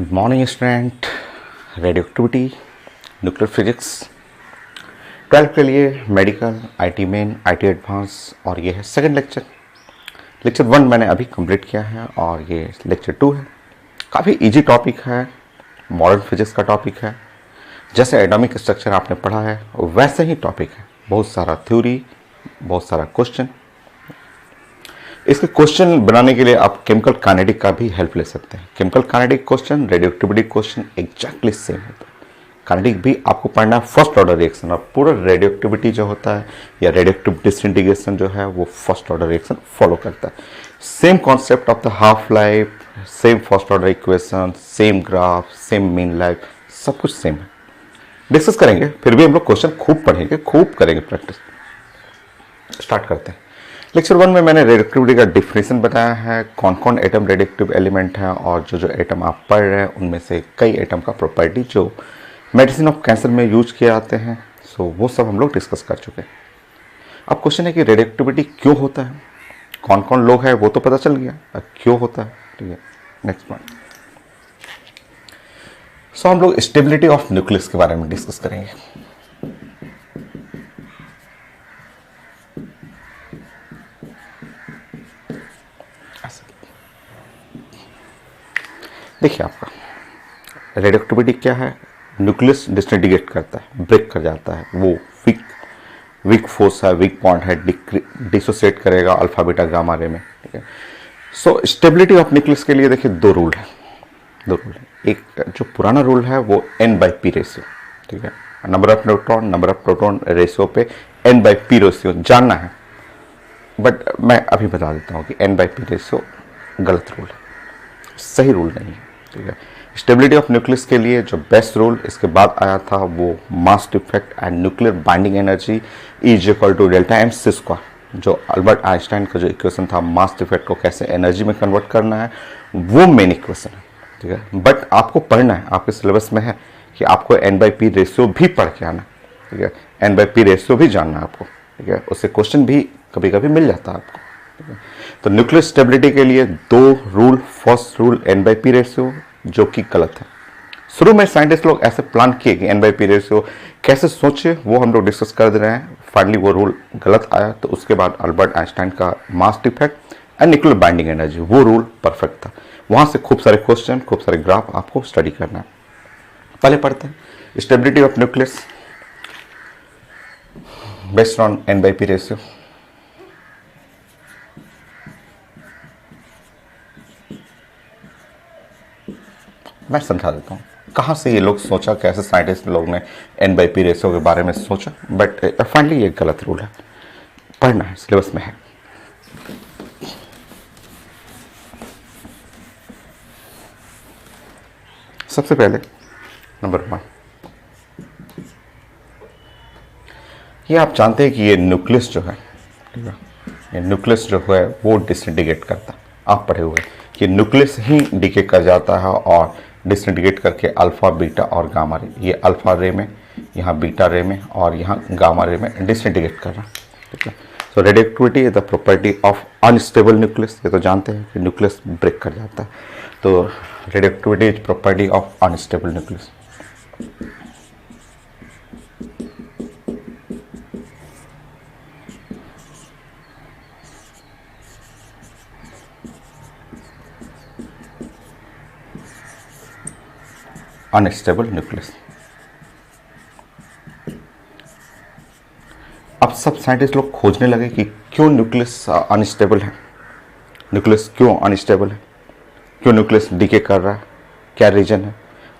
Good morning student. Radio activity, nuclear physics 12 के लिए medical, IT main, IT advance और ये है सेकंड लेक्चर। लेक्चर 1 मैंने अभी कंप्लीट किया है और ये लेक्चर 2 है। काफ़ी इजी टॉपिक है, मॉडर्न फिजिक्स का टॉपिक है। जैसे एटॉमिक स्ट्रक्चर आपने पढ़ा है वैसे ही टॉपिक है। बहुत सारा थ्योरी, बहुत सारा क्वेश्चन। इसके क्वेश्चन बनाने के लिए आप केमिकल काइनेटिक का भी हेल्प ले सकते हैं। Chemical kinetic question, radio activity question exactly same होता है। काइनेटिक भी आपको पढ़ना है फर्स्ट ऑर्डर रिएक्शन, और पूरा रेडियो एक्टिविटी जो होता है या रेडियो एक्टिव डिसइंटीग्रेशन जो है वो फर्स्ट ऑर्डर रिएक्शन फॉलो करता है। Same concept of the half life, same first order equation, same graph, same mean life, सब कुछ सेम है। डिस्कस करेंगे, फिर भी हम लोग क्वेश्चन खूब पढ़ेंगे, खूब करेंगे प्रैक्टिस। स्टार्ट करते हैं। लेक्चर 1 में मैंने रेडियोएक्टिविटी का डिफिनेशन बताया है, कौन कौन एटम रेडियोएक्टिव एलिमेंट है, और जो जो एटम आप पढ़ रहे हैं उनमें से कई एटम का प्रॉपर्टी जो मेडिसिन ऑफ कैंसर में यूज किए जाते हैं, सो वो सब हम लोग डिस्कस कर चुके हैं। अब क्वेश्चन है कि रेडियोएक्टिविटी क्यों होता है, कौन कौन लोग हैं वो तो पता चल गया, अब क्यों होता है। ठीक है, नेक्स्ट पॉइंट। सो हम लोग स्टेबिलिटी ऑफ न्यूक्लियस के बारे में डिस्कस करेंगे। देखिए, आपका रेडियोएक्टिविटी क्या है, न्यूक्लियस डिसइंटीग्रेट करता है, ब्रेक कर जाता है, वो वीक फोर्स है, वीक पॉइंट है, डिसोसिएट करेगा अल्फा बीटा गामा रे में। ठीक है, सो स्टेबिलिटी ऑफ न्यूक्लियस के लिए देखिए दो रूल है। एक जो पुराना रूल है वो n/p रेशियो। ठीक है, number of neutron number of proton ratio पे n/p रेशियो जानना है, बट मैं अभी बता देता हूँ कि n/p रेशियो गलत रूल है, सही रूल नहीं है। ठीक है, स्टेबिलिटी ऑफ न्यूक्लियस के लिए जो बेस्ट रूल इसके बाद आया था वो mass defect and nuclear binding energy is equal to delta M C square. जो अल्बर्ट आइंस्टाइन का जो इक्वेशन था मास डिफेक्ट को कैसे एनर्जी में कन्वर्ट करना है, वो मेन इक्वेशन है। ठीक है, बट आपको पढ़ना है, आपके सिलेबस में है कि आपको n/p रेशियो भी पढ़ के आना। ठीक है, n/p रेशियो भी जानना है आपको। ठीक है, उससे क्वेश्चन भी कभी कभी मिल जाता है आपको। ठीक है, तो न्यूक्लियर स्टेबिलिटी के लिए दो rule. First rule n/p ratio, जो कि गलत है। शुरू में साइंटिस्ट लोग ऐसे प्लान किए कि n/p रेशियो कैसे सोचे, वो हम लोग डिस्कस कर दे रहे हैं। फाइनली वो रूल गलत आया, तो उसके बाद अल्बर्ट आइंस्टाइन का mass defect and nuclear binding energy, वो रूल परफेक्ट था। वहां से खूब सारे क्वेश्चन, खूब सारे ग्राफ आपको स्टडी करना है। पहले पढ़ते हैं stability of nucleus based on n/p ratio. मैं समझा देता हूँ कहाँ से ये लोग सोचा, कैसे साइंटिस्ट लोग ने n/p रेशियो के बारे में सोचा, बट फाइनली ये गलत रूल है। पढ़ना है, सिलेबस में है। सबसे पहले नंबर 1, ये आप जानते हैं कि ये न्यूक्लियस जो है, ठीक है, ये न्यूक्लियस जो है वो डिसइंटीग्रेट करता है। आप पढ़े हुए कि न्यूक्लियस ही डीके कर जाता है और डिसइंटीग्रेट करके अल्फा बीटा और गामा रे, ये अल्फा रे में, यहाँ बीटा रे में और यहाँ गामा रे में डिसइंटीग्रेट कर रहा है। ठीक है, so radioactivity is the property of unstable nucleus. ये तो जानते हैं कि न्यूक्लियस ब्रेक कर जाता है, तो radioactivity is property of unstable nucleus. Unstable nucleus. अब सब साइंटिस्ट लोग खोजने लगे कि क्यों न्यूक्लियस अनस्टेबल है, न्यूक्लियस क्यों अनस्टेबल है, क्यों न्यूक्लियस डीके कर रहा है, क्या रीजन है।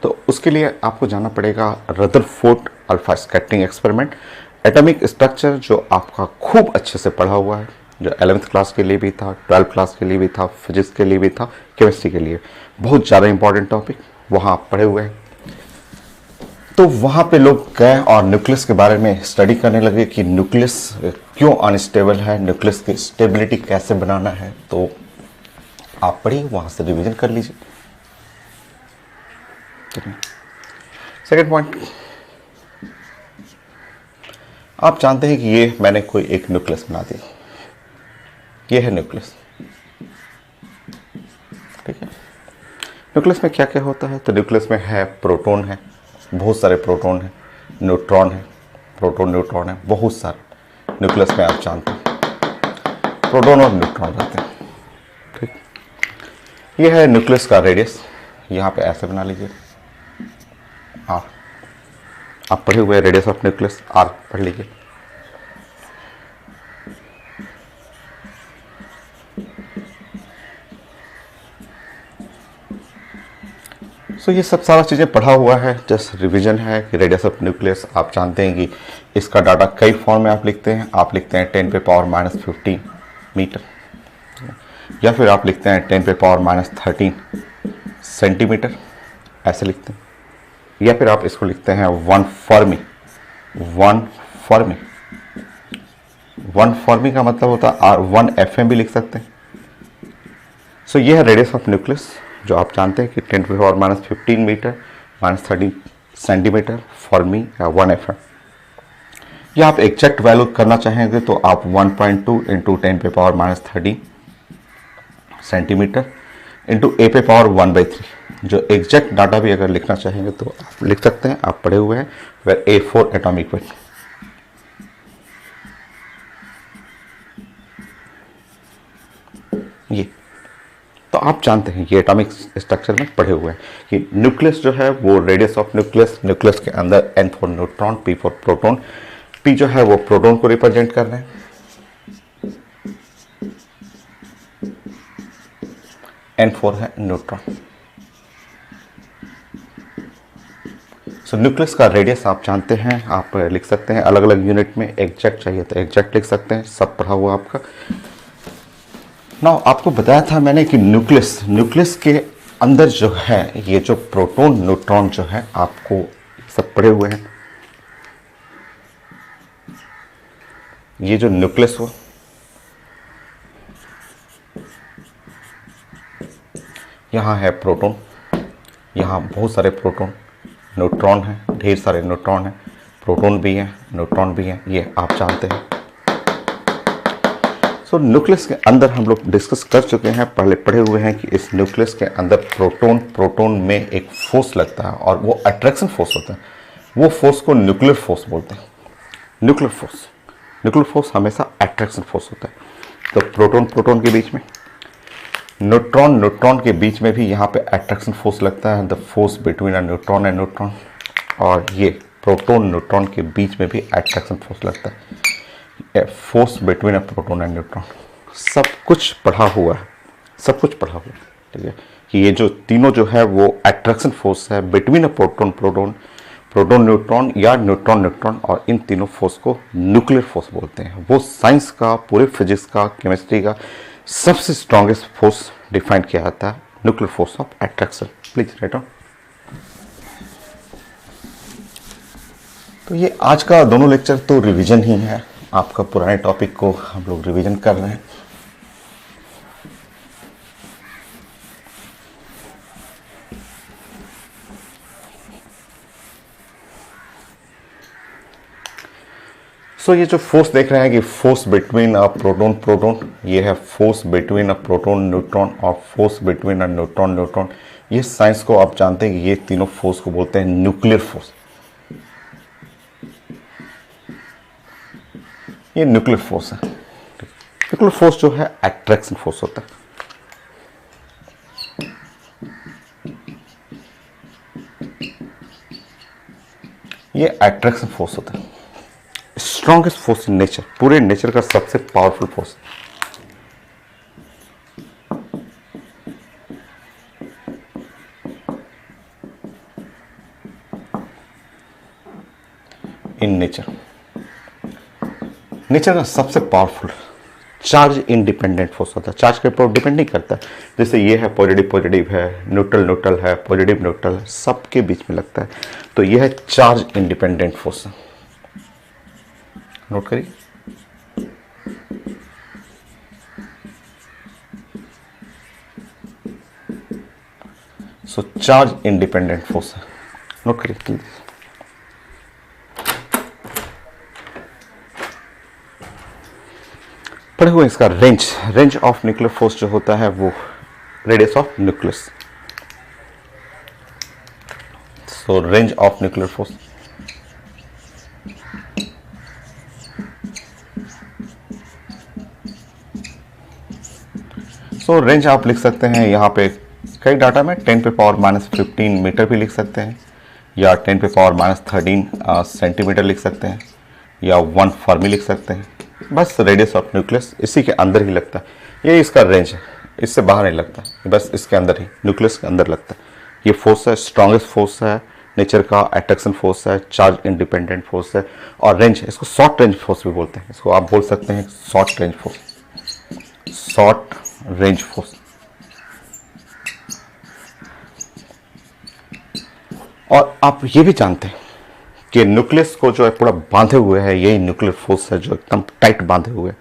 तो उसके लिए आपको जाना पड़ेगा Rutherford alpha scattering experiment. Atomic structure जो आपका खूब अच्छे से पढ़ा हुआ है, जो 11th क्लास के लिए भी था, 12th क्लास के लिए भी था, फिजिक्स के लिए भी था, केमिस्ट्री के लिए बहुत ज़्यादा इंपॉर्टेंट टॉपिक, वहाँ आप पढ़े हुए हैं। तो वहाँ पे लोग गए और न्यूक्लियस के बारे में स्टडी करने लगे कि न्यूक्लियस क्यों अनस्टेबल है, न्यूक्लियस की स्टेबिलिटी कैसे बनाना है। तो आप पढ़िए, वहाँ से रिवीजन कर लीजिए। सेकेंड पॉइंट, आप जानते हैं कि ये मैंने कोई एक न्यूक्लियस बना दी, ये है न्यूक्लियस। ठीक है, न्यूक्लियस में क्या क्या होता है? तो न्यूक्लियस में है प्रोटॉन है, बहुत सारे प्रोटॉन है, न्यूट्रॉन है, प्रोटॉन न्यूट्रॉन है, बहुत सारे न्यूक्लियस में आप जानते हैं प्रोटॉन और न्यूट्रॉन रहते हैं। ठीक, ये है न्यूक्लियस का रेडियस, यहाँ पे ऐसे बना लीजिए आर। आप पढ़े हुए रेडियस ऑफ न्यूक्लियस आर पढ़ लीजिए। सो ये सब सारा चीज़ें पढ़ा हुआ है, जस्ट रिवीजन है कि रेडियस ऑफ न्यूक्लियस आप जानते हैं कि इसका डाटा कई फॉर्म में आप लिखते हैं। आप लिखते हैं 10⁻⁻15 मीटर, या फिर आप लिखते हैं 10⁻⁻13 सेंटीमीटर, ऐसे लिखते हैं। या फिर आप इसको लिखते हैं 1 फर्मी। 1 फर्मी, 1 फर्मी का मतलब होता है 1 FM भी लिख सकते हैं। सो ये है रेडियस ऑफ न्यूक्लियस, जो आप जानते हैं कि 10⁻⁻15 मीटर -13 सेंटीमीटर फर्मी या 1 FM। या आप एग्जैक्ट वैल्यू करना चाहेंगे तो आप 1.2 इंटू 10⁻⁻13 सेंटीमीटर इंटू A⁻1/3, जो एग्जैक्ट डाटा भी अगर लिखना चाहेंगे तो आप लिख सकते हैं। आप पढ़े हुए हैं वेयर A4 एटॉमिक वेट। ये तो आप जानते हैं, ये एटॉमिक स्ट्रक्चर में पढ़े हुए हैं कि न्यूक्लियस जो है वो रेडियस ऑफ न्यूक्लियस, न्यूक्लियस के अंदर N for neutron, P for proton. P जो है वो प्रोटॉन को रिप्रेजेंट कर रहे हैं, N फॉर है न्यूट्रॉन। सो न्यूक्लियस का रेडियस आप जानते हैं, आप लिख सकते हैं अलग अलग यूनिट में। एग्जैक्ट चाहिए तो एग्जैक्ट लिख सकते हैं, सब पढ़ा हुआ आपका। ना आपको बताया था मैंने कि न्यूक्लियस के अंदर जो है ये जो प्रोटॉन न्यूट्रॉन जो है आपको सब पढ़े हुए हैं। ये जो न्यूक्लियस हो, यहाँ है प्रोटॉन, यहाँ बहुत सारे प्रोटॉन, न्यूट्रॉन है, ढेर सारे न्यूट्रॉन है, प्रोटॉन भी है, न्यूट्रॉन भी है, ये आप जानते हैं। सो न्यूक्लियस के अंदर हम लोग डिस्कस कर चुके हैं, पहले पढ़े हुए हैं कि इस न्यूक्लियस के अंदर प्रोटॉन में एक फोर्स लगता है और वो अट्रैक्शन फोर्स होता है। वो फोर्स को न्यूक्लियर फोर्स बोलते हैं। न्यूक्लियर फोर्स हमेशा अट्रैक्शन फोर्स होता है। तो प्रोटॉन के बीच में, न्यूट्रॉन के बीच में भी यहाँ पे अट्रैक्शन फोर्स लगता है, the force between a neutron and neutron. और ये प्रोटॉन न्यूट्रॉन के बीच में भी अट्रैक्शन फोर्स लगता है, force between a proton and neutron. सब कुछ पढ़ा हुआ है, सब कुछ पढ़ा हुआ है। ठीक है, कि ये जो तीनों जो है वो अट्रैक्शन फोर्स है बिटवीन अ प्रोटॉन न्यूट्रॉन या न्यूट्रॉन, और इन तीनों फोर्स को न्यूक्लियर फोर्स बोलते हैं। वो साइंस का, पूरे फिजिक्स का, केमिस्ट्री का सबसे स्ट्रॉन्गेस्ट फोर्स डिफाइन किया जाता है, nuclear force of attraction. Please write down. तो ये आज का दोनों लेक्चर तो रिवीजन ही है, आपका पुराने टॉपिक को हम लोग रिवीजन कर रहे हैं। सो ये जो फोर्स देख रहे हैं कि फोर्स बिटवीन अ प्रोटॉन, ये है force between a proton neutron और फोर्स बिटवीन अ न्यूट्रॉन। ये साइंस को आप जानते हैं कि ये तीनों फोर्स को बोलते हैं न्यूक्लियर फोर्स। ये न्यूक्लियर फोर्स है। न्यूक्लियर फोर्स जो है अट्रैक्शन फोर्स होता है। ये अट्रैक्शन फोर्स होता है, स्ट्रॉन्गेस्ट फोर्स इन नेचर, पूरे नेचर का सबसे पावरफुल फोर्स। इन नेचर का सबसे पावरफुल चार्ज इंडिपेंडेंट फोर्स होता है। चार्ज के ऊपर डिपेंड नहीं करता है। जैसे ये है पॉजिटिव है, न्यूट्रल है, पॉजिटिव न्यूट्रल है, सबके बीच में लगता है। तो यह है चार्ज इंडिपेंडेंट फोर्स। नोट करिए। सो चार्ज इंडिपेंडेंट फोर्स है, नोट करिए प्लीज। पढ़े हुए इसका रेंज ऑफ न्यूक्लियर फोर्स जो होता है वो radius of nucleus. So range of nuclear force, so range आप लिख सकते हैं यहाँ पे कई डाटा में 10 पे पावर -15 मीटर भी लिख सकते हैं, या 10 पे पावर -13 सेंटीमीटर लिख सकते हैं, या 1 फर्मी लिख सकते हैं। बस रेडियस ऑफ न्यूक्लियस इसी के अंदर ही लगता है, ये इसका रेंज है, इससे बाहर नहीं लगता, बस इसके अंदर ही न्यूक्लियस के अंदर लगता है। ये फोर्स है, स्ट्रॉन्गेस्ट फोर्स है नेचर का, अट्रैक्शन फोर्स है, चार्ज इंडिपेंडेंट फोर्स है, और रेंज, इसको शॉर्ट रेंज फोर्स भी बोलते हैं, इसको आप बोल सकते हैं short range force, short range force. और आप ये भी जानते हैं कि न्यूक्लियस को जो है पूरा बांधे हुए है, यही न्यूक्लियर फोर्स है जो एकदम टाइट बांधे हुए हैं।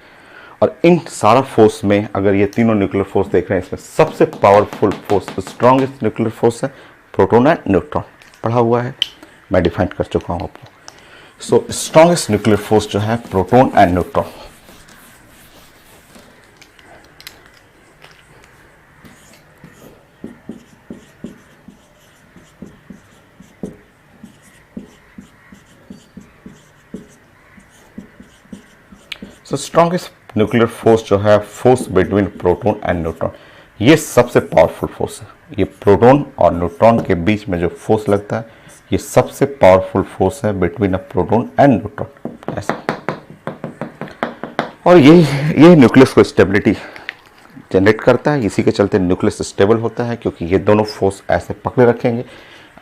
और इन सारा फोर्स में अगर ये तीनों न्यूक्लियर फोर्स देख रहे हैं, इसमें सबसे powerful force, strongest nuclear force है प्रोटॉन एंड न्यूट्रॉन। पढ़ा हुआ है, मैं डिफाइन कर चुका हूं आपको। सो स्ट्रॉन्गेस्ट न्यूक्लियर फोर्स जो है proton and neutron. So strongest nuclear force जो है force between proton and neutron, ये सबसे पावरफुल फोर्स है। ये प्रोटॉन और न्यूट्रॉन के बीच में जो फोर्स लगता है, ये सबसे पावरफुल फोर्स है between a proton and neutron, ऐसा। और यही न्यूक्लियस को स्टेबिलिटी जनरेट करता है, इसी के चलते न्यूक्लियस स्टेबल होता है, क्योंकि ये दोनों फोर्स ऐसे पकड़े रखेंगे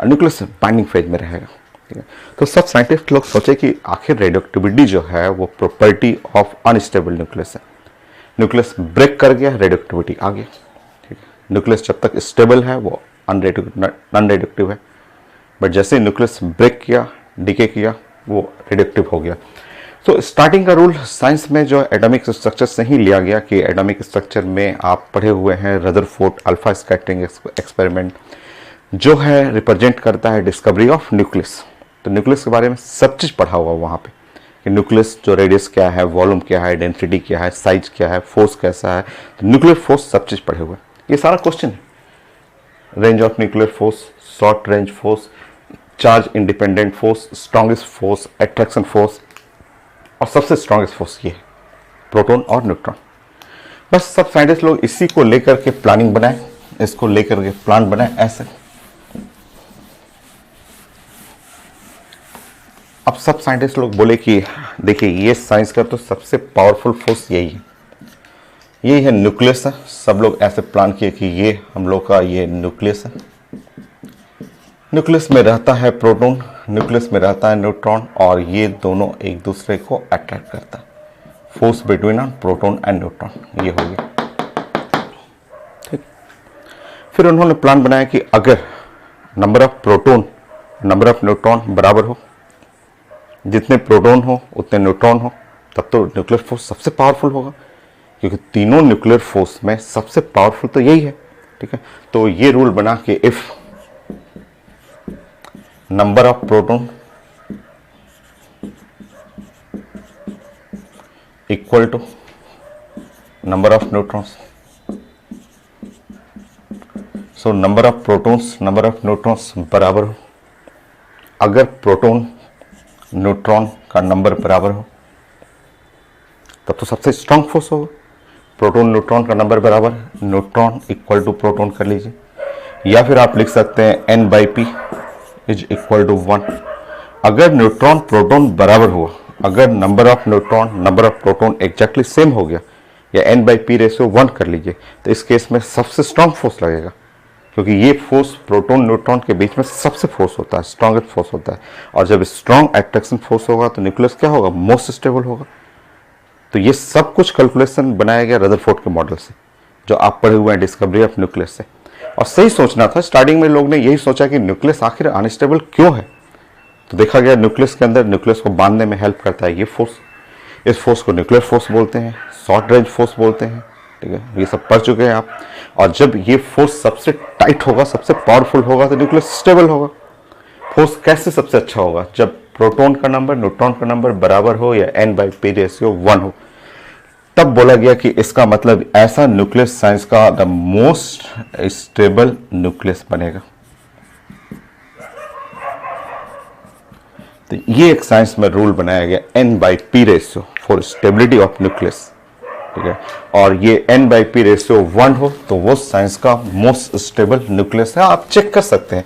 और न्यूक्लियस बाइंडिंग फेज में रहेगा। ठीक है, तो सब साइंटिस्ट लोग सोचे कि आखिर रेडियोएक्टिविटी जो है वो प्रॉपर्टी ऑफ अनस्टेबल न्यूक्लियस है। न्यूक्लियस ब्रेक कर गया, रेडियोएक्टिविटी आ गई। ठीक है, न्यूक्लियस जब तक स्टेबल है वो नॉन रेडियोएक्टिव है, बट जैसे न्यूक्लियस ब्रेक किया, डिके किया, वो रेडियोएक्टिव हो गया। तो स्टार्टिंग का रूल साइंस में जो एटॉमिक स्ट्रक्चर से ही लिया गया कि एटॉमिक स्ट्रक्चर में आप पढ़े हुए हैं रदरफोर्ड अल्फा स्कैटरिंग एक्सपेरिमेंट, जो है रिप्रेजेंट करता है डिस्कवरी ऑफ न्यूक्लियस। तो न्यूक्लियस के बारे में सब चीज़ पढ़ा हुआ वहाँ पे कि न्यूक्लियस जो रेडियस क्या है, वॉल्यूम क्या है, डेंसिटी क्या है, साइज क्या है, फोर्स कैसा है, तो न्यूक्लियर फोर्स सब चीज़ पढ़े हुए। ये सारा क्वेश्चन है, range of nuclear force, short range force, charge independent force, strongest force, attraction force, और सबसे स्ट्रॉन्गेस्ट फोर्स ये है प्रोटॉन और न्यूट्रॉन। बस सब साइंटिस्ट लोग इसी को लेकर के प्लानिंग बनाए, इसको लेकर के प्लान बनाए ऐसे। अब सब साइंटिस्ट लोग बोले कि देखिए ये साइंस का तो सबसे पावरफुल फोर्स यही है न्यूक्लियस है। सब लोग ऐसे प्लान किए कि ये हम लोग का ये न्यूक्लियस है, न्यूक्लियस में रहता है प्रोटॉन, न्यूक्लियस में रहता है न्यूट्रॉन, और ये दोनों एक दूसरे को अट्रैक्ट करता है। Force between proton and neutron, ये हो गया। ठीक, फिर उन्होंने प्लान बनाया कि अगर number of proton number of neutron बराबर हो, जितने प्रोटॉन हो उतने न्यूट्रॉन हो, तब तो न्यूक्लियर फोर्स सबसे पावरफुल होगा, क्योंकि तीनों न्यूक्लियर फोर्स में सबसे पावरफुल तो यही है। ठीक है, तो ये रूल बना कि if number of proton equal to number of neutrons, so number of protons number of neutrons बराबर हो। अगर प्रोटॉन न्यूट्रॉन का नंबर बराबर हो तब तो सबसे स्ट्रांग फोर्स होगा। प्रोटॉन न्यूट्रॉन का नंबर बराबर, न्यूट्रॉन इक्वल टू प्रोटॉन कर लीजिए, या फिर आप लिख सकते हैं n/p इज इक्वल टू 1। अगर न्यूट्रॉन प्रोटॉन बराबर हुआ, अगर number of neutron number of proton exactly same हो गया, या n/p रेशियो 1 कर लीजिए, तो इस केस में सबसे स्ट्रांग फोर्स लगेगा, क्योंकि ये फोर्स प्रोटॉन न्यूट्रॉन के बीच में सबसे फोर्स होता है, स्ट्रॉन्गेस्ट फोर्स होता है। और जब स्ट्रॉन्ग अट्रैक्शन फोर्स होगा तो न्यूक्लियस क्या होगा, मोस्ट स्टेबल होगा। तो ये सब कुछ कैलकुलेशन बनाया गया रदरफोर्ड के मॉडल से, जो आप पढ़े हुए हैं डिस्कवरी ऑफ न्यूक्लियस से। और सही सोचना था, स्टार्टिंग में लोग ने यही सोचा कि न्यूक्लियस आखिर अनस्टेबल क्यों है, तो देखा गया न्यूक्लियस के अंदर न्यूक्लियस को बांधने में हेल्प करता है ये फोर्स। इस फोर्स को न्यूक्लियर फोर्स बोलते हैं, शॉर्ट रेंज फोर्स बोलते हैं। ठीक है, ये सब पढ़ चुके हैं आप। और जब ये फोर्स सबसे टाइट होगा, सबसे पावरफुल होगा, तो न्यूक्लियस स्टेबल होगा। फोर्स कैसे सबसे अच्छा होगा, जब प्रोटॉन का नंबर न्यूट्रॉन का नंबर बराबर हो, या n/p रेशियो 1 हो। तब बोला गया कि इसका मतलब ऐसा न्यूक्लियस साइंस का द मोस्ट स्टेबल न्यूक्लियस बनेगा। तो ये एक साइंस में रूल बनाया गया N/P ratio for stability of nucleus, ठीक है। और ये N/P रेशियो 1 हो तो वो साइंस का मोस्ट स्टेबल न्यूक्लियस है। आप चेक कर सकते हैं,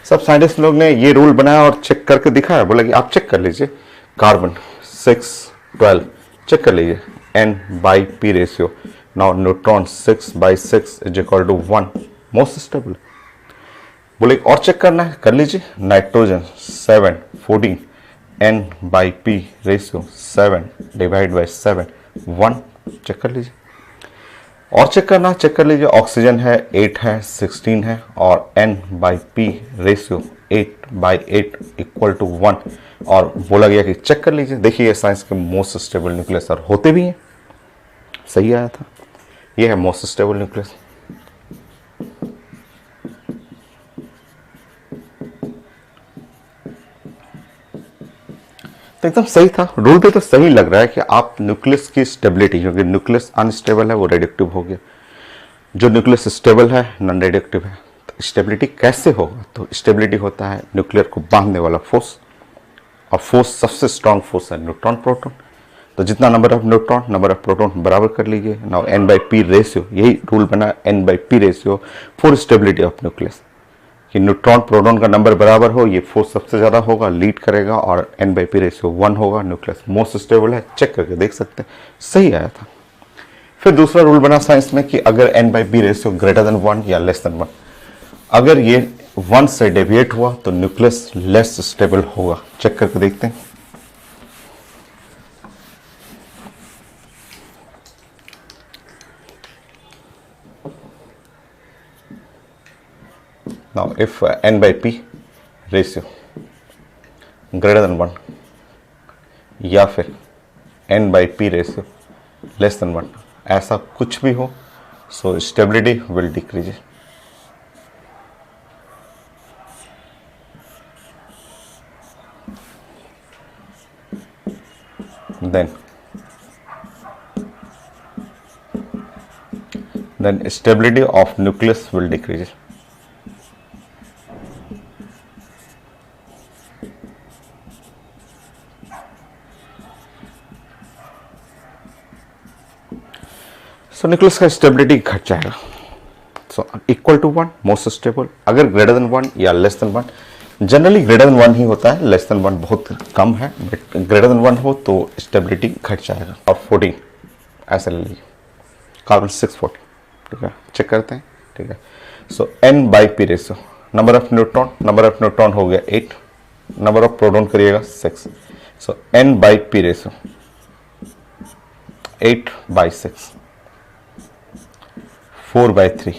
सब साइंटिस्ट लोग ने ये रूल बनाया और चेक करके दिखाया, बोला कि आप चेक कर लीजिए कार्बन 612 चेक कर लीजिए N/P ratio, now neutron 6/6 is equal to 1, most stable. बोले और चेक करना है, कर लीजिए, nitrogen 714 N/P ratio 7 divide by 7 1, check कर लीजिए। और चेक करना, चेक कर लीजिए, ऑक्सीजन है 8 है 16 है और N/P रेशियो 8/8 इक्वल टू 1, और बोला गया कि चेक कर लीजिए, देखिए ये साइंस के मोस्ट स्टेबल न्यूक्लियस और होते भी हैं, सही आया था। ये है मोस्ट स्टेबल न्यूक्लियस। तो एकदम सही था, रूल पे तो सही लग रहा है कि आप न्यूक्लियस की स्टेबिलिटी, क्योंकि न्यूक्लियस अनस्टेबल है वो रेडियोएक्टिव हो गया, जो न्यूक्लियस स्टेबल है नॉन रेडियोएक्टिव है। तो स्टेबिलिटी कैसे होगा, तो स्टेबिलिटी होता है न्यूक्लियर को बांधने वाला फोर्स, और फोर्स सबसे स्ट्रांग फोर्स है न्यूट्रॉन प्रोटॉन। तो जितना number of neutron number of proton बराबर कर लीजिए, नाउ N/P रेशियो, यही रूल बना N/P ratio for stability of nucleus, कि न्यूट्रॉन प्रोटॉन का नंबर बराबर हो, ये फोर्स सबसे ज़्यादा होगा, लीड करेगा, और N/P रेशियो 1 होगा, न्यूक्लियस मोस्ट स्टेबल है, चेक करके देख सकते हैं, सही आया था। फिर दूसरा रूल बना साइंस में कि अगर N/P रेशियो ग्रेटर देन 1 या लेस देन 1, अगर ये 1 से डेविएट हुआ तो न्यूक्लियस लेस स्टेबल होगा, चेक करके देखते हैं। Now if N/P ratio greater than 1 या फिर N/P रेशियो लेस देन 1, ऐसा कुछ भी हो, so stability will decrease. then stability of nucleus will decrease. So nucleus का स्टेबिलिटी घट जाएगा। So equal to 1 most stable, अगर ग्रेटर देन 1 या less than 1, generally greater than 1 ही होता है, लेस देन 1 बहुत कम है, बट ग्रेटर देन 1 हो तो स्टेबिलिटी घट जाएगा। और 14 ऐसे ले लीजिए, कार्बन 640, ठीक है, चेक करते हैं, ठीक है। सो N/P ratio, number of neutron हो गया 8, नंबर ऑफ प्रोटॉन करिएगा 6, सो N/P रेशियो 8/6, 4/3,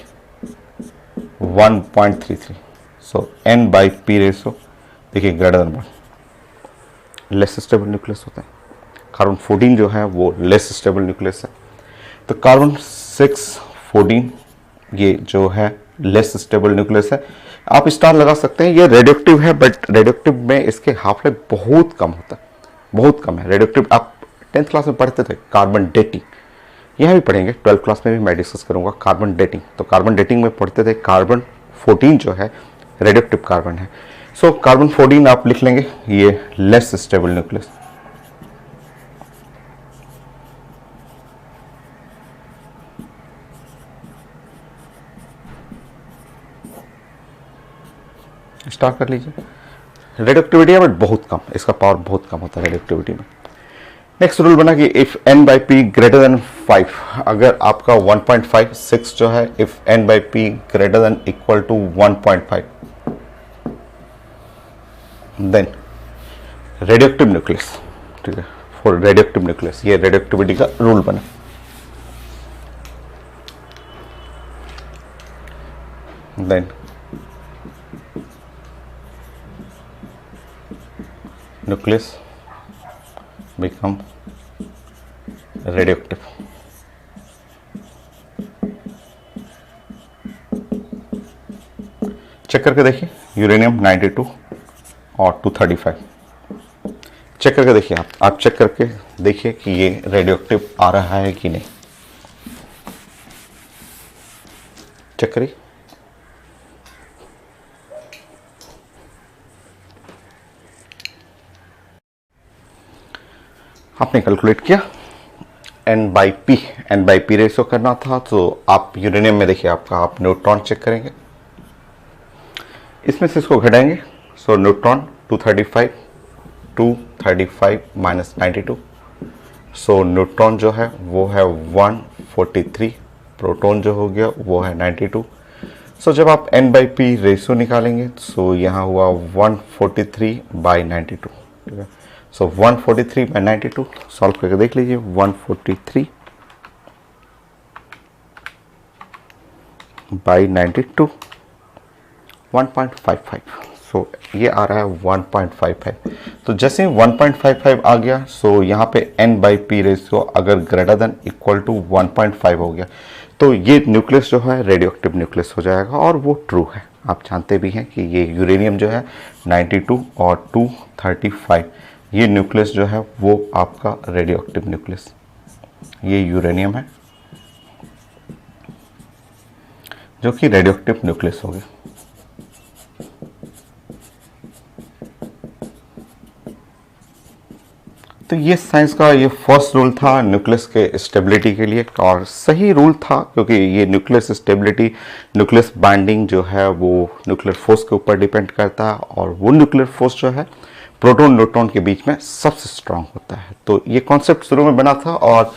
1.33, सो N/P रेशियो देखिए greater than 1, less stable nucleus होता है। कार्बन 14 जो है वो लेस स्टेबल न्यूक्लियस है, तो कार्बन 614 ये जो है लेस स्टेबल न्यूक्लियस है। आप स्टार लगा सकते हैं, ये रेडियोएक्टिव है, बट रेडियोएक्टिव में इसके हाफ लाइफ बहुत कम होता है, बहुत कम है। रेडियोएक्टिव आप 10th क्लास में पढ़ते थे, कार्बन डेटिंग, यहाँ भी पढ़ेंगे, 12th क्लास में भी मैं डिस्कस करूंगा कार्बन डेटिंग। तो कार्बन डेटिंग में पढ़ते थे कार्बन 14 जो है रेडियोएक्टिव कार्बन है। सो कार्बन 14 आप लिख लेंगे, ये लेस स्टेबल न्यूक्लियस। स्टार्ट कर लीजिए। रेडियोएक्टिविटी है बट बहुत कम, इसका पावर बहुत कम होता है रेडियोएक्टिविटी में। नेक्स्ट रूल बना कि इफ N/P ग्रेटर देन 5, अगर आपका 1.56 जो है, if N/P greater than equal to 1.5, then radioactive nucleus, ठीक है, फॉर रेडियोएक्टिव न्यूक्लियस, ये रेडियोएक्टिविटी का रूल बना। Then nucleus become radioactive. Check करके देखिए, यूरेनियम 92 और 235, चेक करके देखिए, आप चेक करके देखिए कि ये रेडियोएक्टिव आ रहा है कि नहीं, चेक करिए। आपने कैलकुलेट किया N/P रेशियो करना था, तो आप यूरेनियम में देखिए आपका आप न्यूट्रॉन चेक करेंगे, इसमें से इसको घटाएंगे। सो न्यूट्रॉन 235 माइनस 92, सो न्यूट्रॉन जो है वो है 143, प्रोटॉन जो हो गया वो है 92। सो जब आप N/P रेशियो निकालेंगे सो यहाँ हुआ 143/92, ठीक है। सो 143/92 सॉल्व करके देख लीजिए, 143/92 1.55, सो ये आ रहा है 1.55। तो जैसे 1.55 आ गया सो यहाँ पे N/P रेशियो अगर ग्रेटर देन इक्वल टू 1.5 हो गया तो ये न्यूक्लियस जो है रेडियो एक्टिव न्यूक्लियस हो जाएगा, और वो ट्रू है। आप जानते भी हैं कि ये यूरेनियम जो है 92 और 235, ये न्यूक्लियस जो है वो आपका रेडियो एक्टिव न्यूक्लियस, ये यूरेनियम है जो कि रेडियो एक्टिव न्यूक्लियस हो गया। तो ये साइंस का ये फर्स्ट रूल था न्यूक्लियस के स्टेबिलिटी के लिए, और सही रूल था क्योंकि ये न्यूक्लियस स्टेबिलिटी, न्यूक्लियस बाइंडिंग जो है वो न्यूक्लियर फोर्स के ऊपर डिपेंड करता है, और वो न्यूक्लियर फोर्स जो है प्रोटॉन न्यूट्रॉन के बीच में सबसे स्ट्रांग होता है। तो ये कॉन्सेप्ट शुरू में बना था, और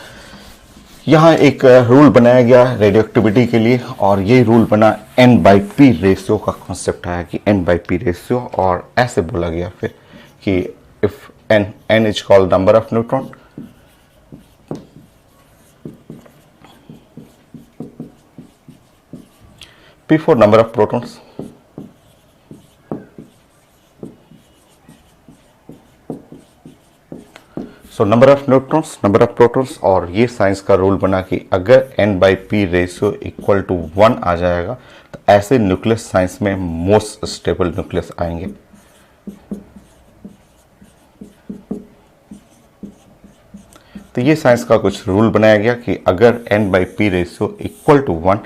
यहाँ एक रूल बनाया गया रेडियो एक्टिविटी के लिए, और ये रूल बना N/P रेशियो का कॉन्सेप्ट आया कि N/P रेशियो, और ऐसे बोला गया फिर कि if n is called number of neutron, P for number of protons, so number of neutrons, number of protons, और ये साइंस का रूल बना कि अगर N/P रेशियो इक्वल टू 1 आ जाएगा तो ऐसे न्यूक्लियस साइंस में मोस्ट स्टेबल न्यूक्लियस आएंगे। तो ये साइंस का कुछ रूल बनाया गया कि अगर N/P रेशियो इक्वल टू 1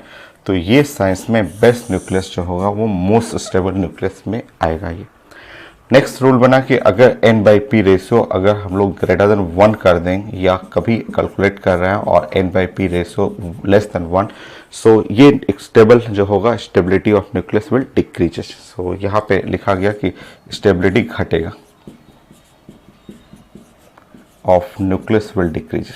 तो ये साइंस में बेस्ट न्यूक्लियस जो होगा वो मोस्ट स्टेबल न्यूक्लियस में आएगा। ये नेक्स्ट रूल बना कि अगर N/P रेशियो अगर हम लोग ग्रेटर देन 1 कर दें या कभी कैलकुलेट कर रहे हैं और N/P रेशियो लेस देन 1, सो ये एक स्टेबल जो होगा, stability of nucleus will decreases. So यहाँ पे लिखा गया कि स्टेबिलिटी घटेगा, of nucleus will decrease.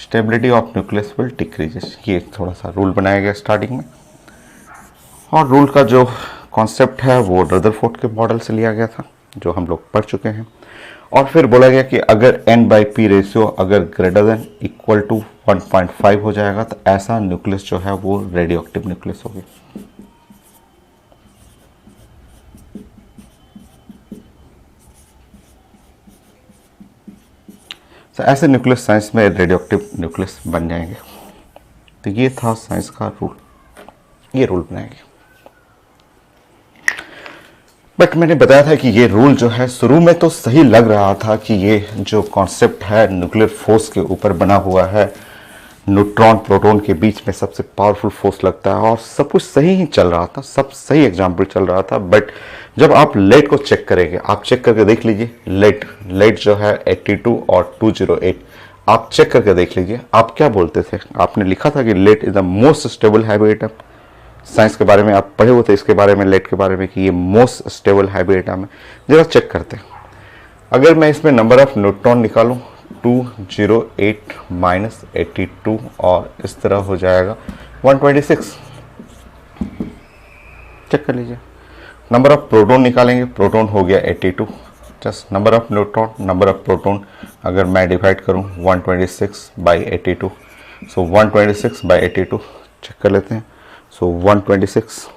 Stability of nucleus will decreases, ये थोड़ा सा रूल बनाया गया स्टार्टिंग में, और रूल का जो कॉन्सेप्ट है वो रदरफोर्ड के मॉडल से लिया गया था जो हम लोग पढ़ चुके हैं। और फिर बोला गया कि अगर N/P रेशियो अगर ग्रेटर देन इक्वल टू 1.5 हो जाएगा तो ऐसा न्यूक्लियस जो है वो रेडियो एक्टिव न्यूक्लियस होगी। तो ऐसे न्यूक्लियस साइंस में रेडियो एक्टिव न्यूक्लियस बन जाएंगे। तो ये था साइंस का रूल, ये रूल बनाया गया। बट मैंने बताया था कि ये रूल जो है शुरू में तो सही लग रहा था कि ये जो कॉन्सेप्ट है न्यूक्लियर फोर्स के ऊपर बना हुआ है, न्यूट्रॉन प्रोटॉन के बीच में सबसे पावरफुल फोर्स लगता है, और सब कुछ सही ही चल रहा था, सब सही एग्जाम्पल चल रहा था। बट जब आप लेट को चेक करेंगे, आप चेक करके देख लीजिए, लेट जो है 82 और 208, आप चेक करके देख लीजिए। आप क्या बोलते थे, आपने लिखा था कि lead is the most stable heavy atom. Science के बारे में आप पढ़े होते इसके बारे में, लेट के बारे में, कि ये मोस्ट स्टेबल हैवी एटम है। जरा चेक करते हैं, अगर मैं इसमें नंबर ऑफ न्यूट्रॉन निकालूं 208 माइनस 82, और इस तरह हो जाएगा 126। चेक कर लीजिए। नंबर ऑफ प्रोटॉन निकालेंगे, प्रोटॉन हो गया 82, just number of neutron, number of proton अगर मैं डिवाइड करूं 126/82, सो 126/82 चेक कर लेते हैं। सो 126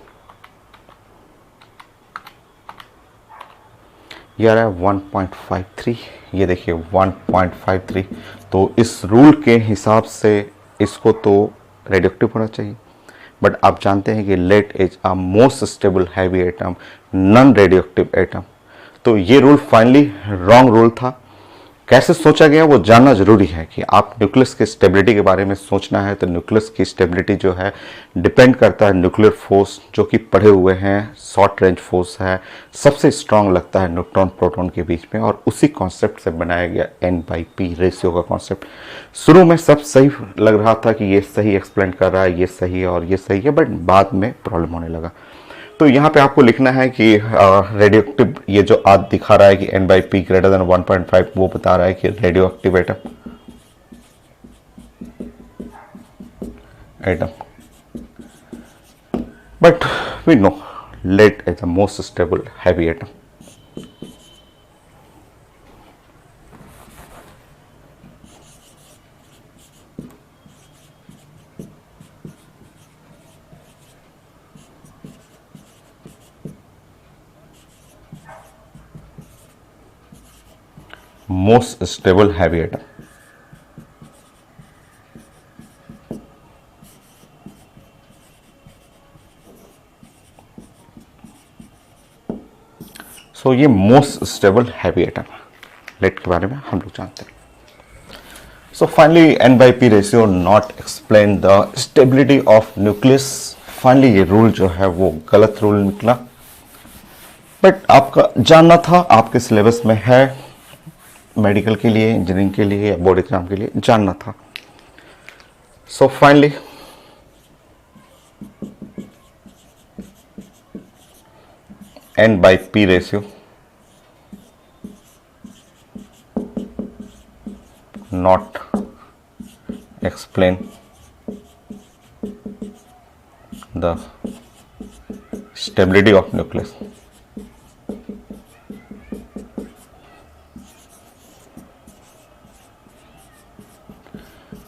ये आ रहा है 1.53, ये देखिए 1.53। तो इस रूल के हिसाब से इसको तो रेडियोएक्टिव होना चाहिए, बट आप जानते हैं कि lead is a most stable heavy atom, non radioactive atom. तो ये रूल फाइनली रॉन्ग रूल था, कैसे सोचा गया वो जानना जरूरी है कि आप न्यूक्लियस की स्टेबिलिटी के बारे में सोचना है तो न्यूक्लियस की स्टेबिलिटी जो है डिपेंड करता है न्यूक्लियर फोर्स जो कि पढ़े हुए हैं, शॉर्ट रेंज फोर्स है, सबसे स्ट्रांग लगता है न्यूट्रॉन प्रोटॉन के बीच में, और उसी कॉन्सेप्ट से बनाया गया N/P रेशियो का कॉन्सेप्ट। शुरू में सब सही लग रहा था कि ये सही एक्सप्लेन कर रहा है, ये सही है और ये सही है, बट बाद में प्रॉब्लम होने लगा। तो यहाँ पे आपको लिखना है कि रेडियोएक्टिव, ये जो आज दिखा रहा है कि N/P ग्रेटर देन 1.5, वो बता रहा है कि radioactive atom, but we know lead is the most stable heavy atom. Most stable heavy atom. सो ये मोस्ट स्टेबल हैवी एटम है। लेड के बारे में हम लोग जानते हैं। So finally N/P ratio not explain the stability of nucleus. Finally ये रूल जो है वो गलत रूल निकला, बट आपका जानना था, आपके सिलेबस में है, मेडिकल के लिए, इंजीनियरिंग के लिए या बोर्ड एग्जाम के लिए जानना था। So finally N/P ratio not explain the stability of nucleus.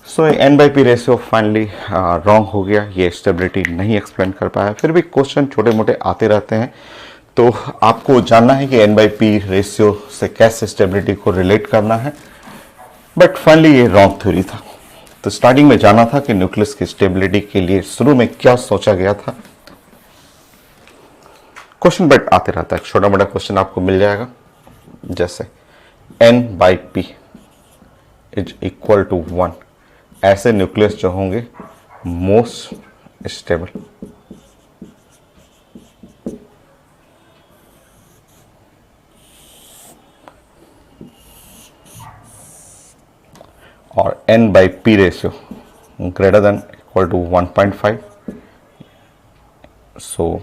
So N/P ratio finally wrong हो गया, ये स्टेबिलिटी नहीं एक्सप्लेन कर पाया। फिर भी क्वेश्चन छोटे मोटे आते रहते हैं, तो आपको जानना है कि N/P रेशियो से कैसे स्टेबिलिटी को रिलेट करना है, बट फाइनली ये रॉन्ग थ्योरी था। तो स्टार्टिंग में जाना था कि न्यूक्लियस की स्टेबिलिटी के लिए शुरू में क्या सोचा गया था। क्वेश्चन बट आते रहता है, छोटा मोटा क्वेश्चन आपको मिल जाएगा, जैसे N/P इज इक्वल टू 1, ऐसे न्यूक्लियस जो होंगे मोस्ट स्टेबल। और N/P ratio greater than equal to 1.5, so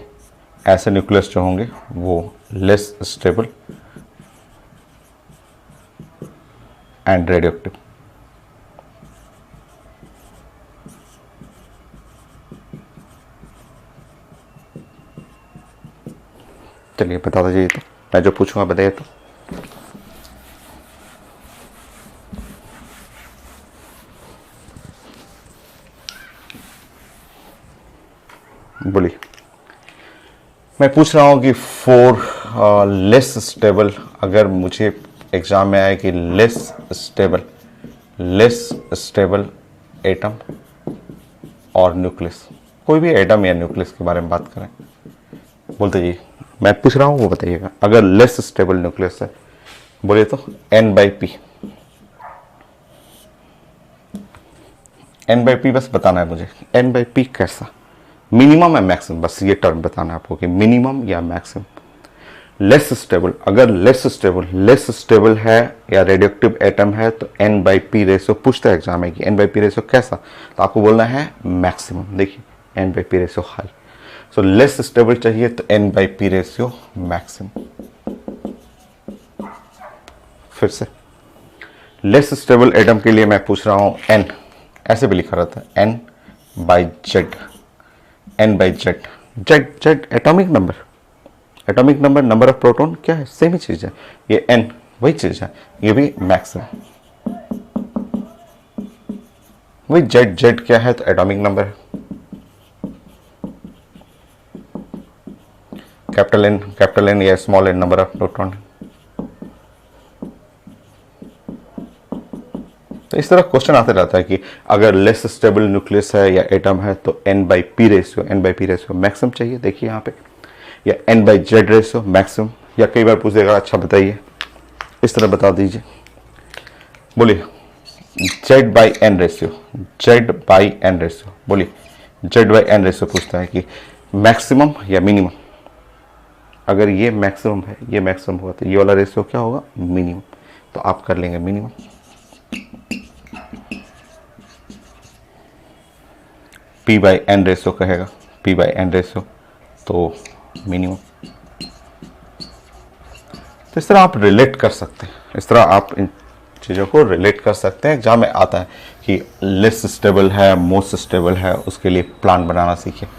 ऐसे न्यूक्लियस जो होंगे वो लेस स्टेबल एंड रेडियोएक्टिव। चलिए बता दीजिए, तो मैं जो पूछूंगा बताइए। तो बोलिए, मैं पूछ रहा हूं कि फॉर लेस स्टेबल, अगर मुझे एग्जाम में आए कि लेस स्टेबल एटम और न्यूक्लियस, कोई भी एटम या न्यूक्लियस के बारे में बात करें, बोलते जी मैं पूछ रहा हूं, वो बताइएगा। अगर लेस स्टेबल न्यूक्लियस है बोलिए तो N/P। N/P बस बताना है मुझे, N/P कैसा, मिनिमम या मैक्सिमम, बस ये टर्म बताना है आपको कि मिनिमम या मैक्सिमम। लेस स्टेबल, अगर लेस स्टेबल है या रेडियोएक्टिव एटम है तो N/P रेशियो पूछता है एग्जाम में कि N/P रेशियो कैसा, तो आपको बोलना है मैक्सिमम। देखिए N/P ratio high, so less stable चाहिए तो N/P रेशियो मैक्सिमम। फिर से लेस स्टेबल एटम के लिए मैं पूछ रहा हूं N, ऐसे भी लिखा रहता है N/Z, Z atomic number, number of proton क्या है, सेम ही चीज है, ये N वही चीज है, ये भी मैक्सिमम। वही Z क्या है, तो एटॉमिक नंबर है। कैपिटल N या small n number of proton. तो इस तरह क्वेश्चन आते रहता है कि अगर लेस स्टेबल न्यूक्लियस है या एटम है तो N/P रेशियो मैक्सिमम चाहिए। देखिए यहाँ पे, या N/Z रेशियो मैक्सिमम, या कई बार पूछेगा अच्छा बताइए, इस तरह बता दीजिए। बोलिए Z by N ratio, Z by N ratio, बोलिए जेड बाई एन रेशियो पूछता है कि मैक्सिमम या मिनिमम। अगर ये मैक्सिमम है, ये मैक्सिमम होगा तो ये वाला रेशियो क्या होगा, मिनिमम। तो आप कर लेंगे minimum. P by N ratio कहेगा, पी बाई एन रेशियो तो मिनिमम। तो इस तरह आप रिलेट कर सकते हैं, इस तरह आप इन चीज़ों को रिलेट कर सकते हैं। जहाँ में आता है कि लेस स्टेबल है, मोस्ट स्टेबल है, उसके लिए प्लान बनाना सीखिए।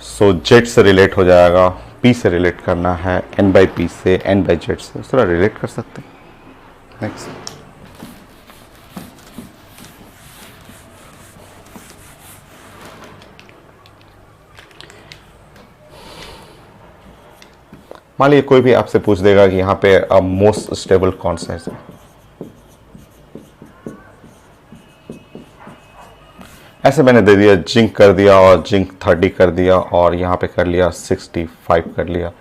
सो जेड से रिलेट हो जाएगा, पी से रिलेट करना है, एन बाई पी से, एन बाई जेड से, इस तरह रिलेट कर सकते हैं। नेक्स्ट, मान लीजिए कोई भी आपसे पूछ देगा कि यहाँ पे मोस्ट स्टेबल कौन सा है। ऐसे मैंने दे दिया, जिंक कर दिया और जिंक 30 कर दिया, और यहाँ पे कर लिया 65 कर लिया,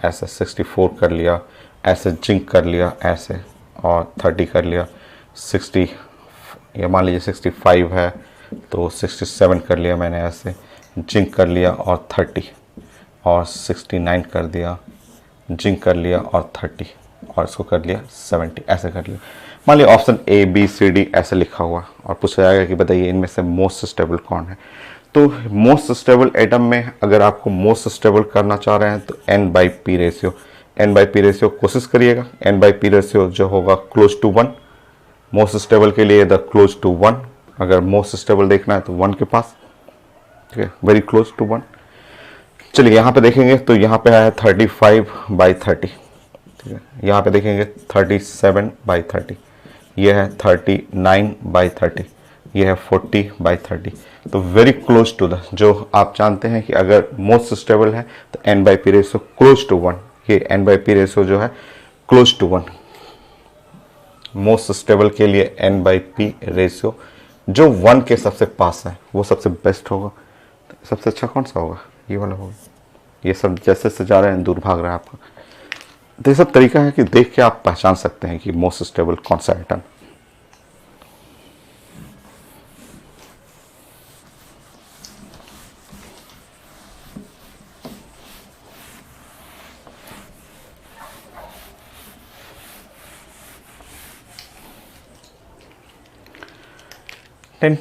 ऐसे 64 कर लिया, ऐसे जिंक कर लिया ऐसे, और 30 कर लिया, 60 या मान लीजिए 65 है तो 67 कर लिया मैंने, ऐसे जिंक कर लिया और 30, और 69 कर दिया, जिंक कर लिया और 30, और इसको कर लिया 70, ऐसे कर लिया। मान लिया option A B C D ऐसे लिखा हुआ, और पूछा जाएगा कि बताइए इनमें से मोस्ट स्टेबल कौन है। तो मोस्ट स्टेबल एटम में अगर आपको मोस्ट स्टेबल करना चाह रहे हैं तो N by P ratio, N by P ratio कोशिश करिएगा। एन बाई पी रेशियो जो होगा क्लोज टू 1, मोस्ट स्टेबल के लिए द क्लोज टू 1। अगर मोस्ट स्टेबल देखना है तो 1 के पास, ठीक है, वेरी क्लोज टू 1। चलिए यहाँ पे देखेंगे तो यहाँ पे है 35 बाई 30, ठीक है। यहाँ पे देखेंगे 37 बाई 30, ये है 39 बाई 30, ये है 40 बाई 30। तो वेरी क्लोज टू द, जो आप जानते हैं कि अगर मोस्ट स्टेबल है तो N by P ratio close to 1, ये एन बाई पी रेशियो जो है क्लोज टू 1। मोस्ट स्टेबल के लिए एन बाई पी रेशियो जो 1 के सबसे पास है वो सबसे बेस्ट होगा। तो सबसे अच्छा कौन सा होगा, ये वाला होगा। ये सब जैसे से जा रहे हैं दूर भाग रहा है आपका। तो ये सब तरीका है कि देख के आप पहचान सकते हैं कि मोस्ट स्टेबल कौन सा एटम।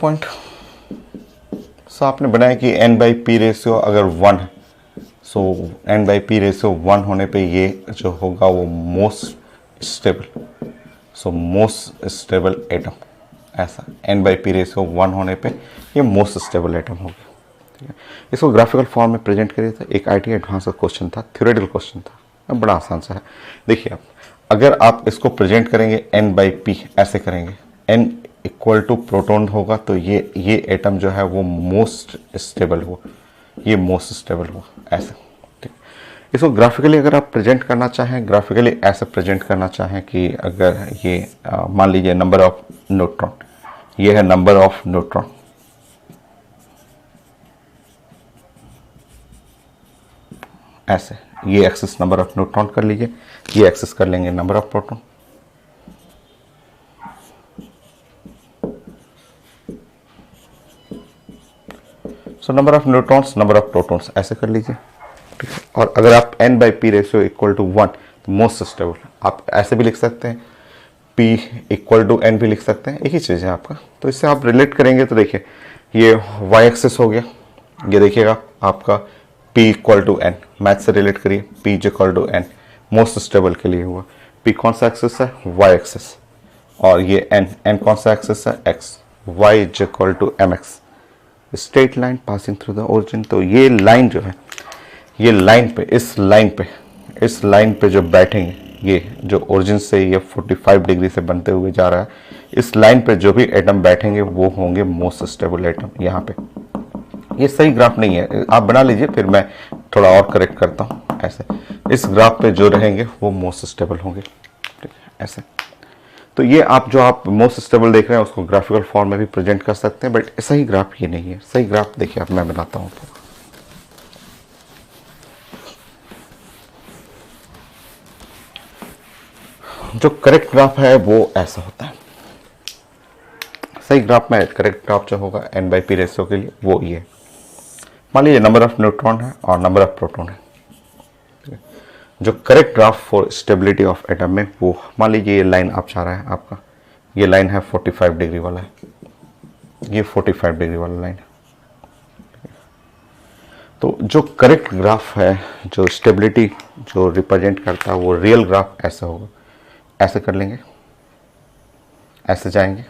पॉइंट सो आपने बनाया कि एन बाई पी रेशियो अगर 1 है, सो एन बाई पी रेशियो 1 होने पे ये जो होगा वो most stable, so most stable atom, ऐसा एन बाई पी रेशियो 1 होने पे ये मोस्ट स्टेबल एटम हो गया, ठीक है। इसको ग्राफिकल फॉर्म में प्रेजेंट करिए। था एक आईटी एडवांस का क्वेश्चन था, थ्योरेटिकल क्वेश्चन था, बड़ा आसान सा है। देखिए आप अगर आप इसको प्रेजेंट करेंगे एन बाई पी ऐसे करेंगे, एन इक्वल टू प्रोटॉन होगा तो ये एटम जो है वो मोस्ट स्टेबल हुआ, ये मोस्ट स्टेबल हुआ, ऐसे, ठीक। इसको ग्राफिकली अगर आप प्रेजेंट करना चाहें, ग्राफिकली ऐसे प्रेजेंट करना चाहें कि अगर ये मान लीजिए नंबर ऑफ न्यूट्रॉन, ये है नंबर ऑफ न्यूट्रॉन, ऐसे, ये एक्सिस नंबर ऑफ न्यूट्रॉन कर लीजिए, ये एक्सिस कर लेंगे number of proton. So number of neutrons, number of protons ऐसे कर लीजिए, ठीक है। और अगर आप n by P ratio equal to 1 तो मोस्ट स्टेबल, आप ऐसे भी लिख सकते हैं, p इक्वल टू n भी लिख सकते हैं, एक ही चीज़ है आपका। तो इससे आप रिलेट करेंगे तो देखिए ये y एक्सिस हो गया, ये देखिएगा आपका p equal to n, math से रिलेट करिए, p equal to n most stable के लिए हुआ। p कौन सा एक्सिस है, y एक्सिस, और ये n कौन सा एक्सिस है, x, y equal to mx, straight line passing through the origin. तो ये लाइन जो है, ये लाइन पे, इस लाइन पे जो बैठेंगे, ये जो ओरिजिन से ये 45 डिग्री से बनते हुए जा रहा है, इस लाइन पे जो भी एटम बैठेंगे वो होंगे मोस्ट स्टेबल एटम। यहाँ पे ये सही ग्राफ नहीं है, आप बना लीजिए, फिर मैं थोड़ा और करेक्ट करता हूँ। ऐसे इस ग्राफ पे जो रहेंगे वो मोस्ट स्टेबल होंगे, ठीक है, ऐसे। तो ये आप जो आप मोस्ट स्टेबल देख रहे हैं उसको ग्राफिकल फॉर्म में भी प्रेजेंट कर सकते हैं, बट सही ग्राफ ये नहीं है। सही ग्राफ देखिए आप, मैं बनाता हूँ तो जो करेक्ट ग्राफ है वो ऐसा होता है। सही ग्राफ में करेक्ट ग्राफ जो होगा N/P रेशियो के लिए वो ये है। मान लीजिए नंबर ऑफ न्यूट्रॉन है और नंबर ऑफ प्रोटॉन है। जो correct graph for stability of atom में वो मान लीजिए ये लाइन आप चाह रहे हैं, आपका ये लाइन है 45 डिग्री वाला है, ये 45 डिग्री वाला लाइन है। तो जो करेक्ट ग्राफ है जो स्टेबिलिटी जो रिप्रेजेंट करता है वो रियल ग्राफ ऐसा होगा। ऐसे कर लेंगे, ऐसे जाएंगे,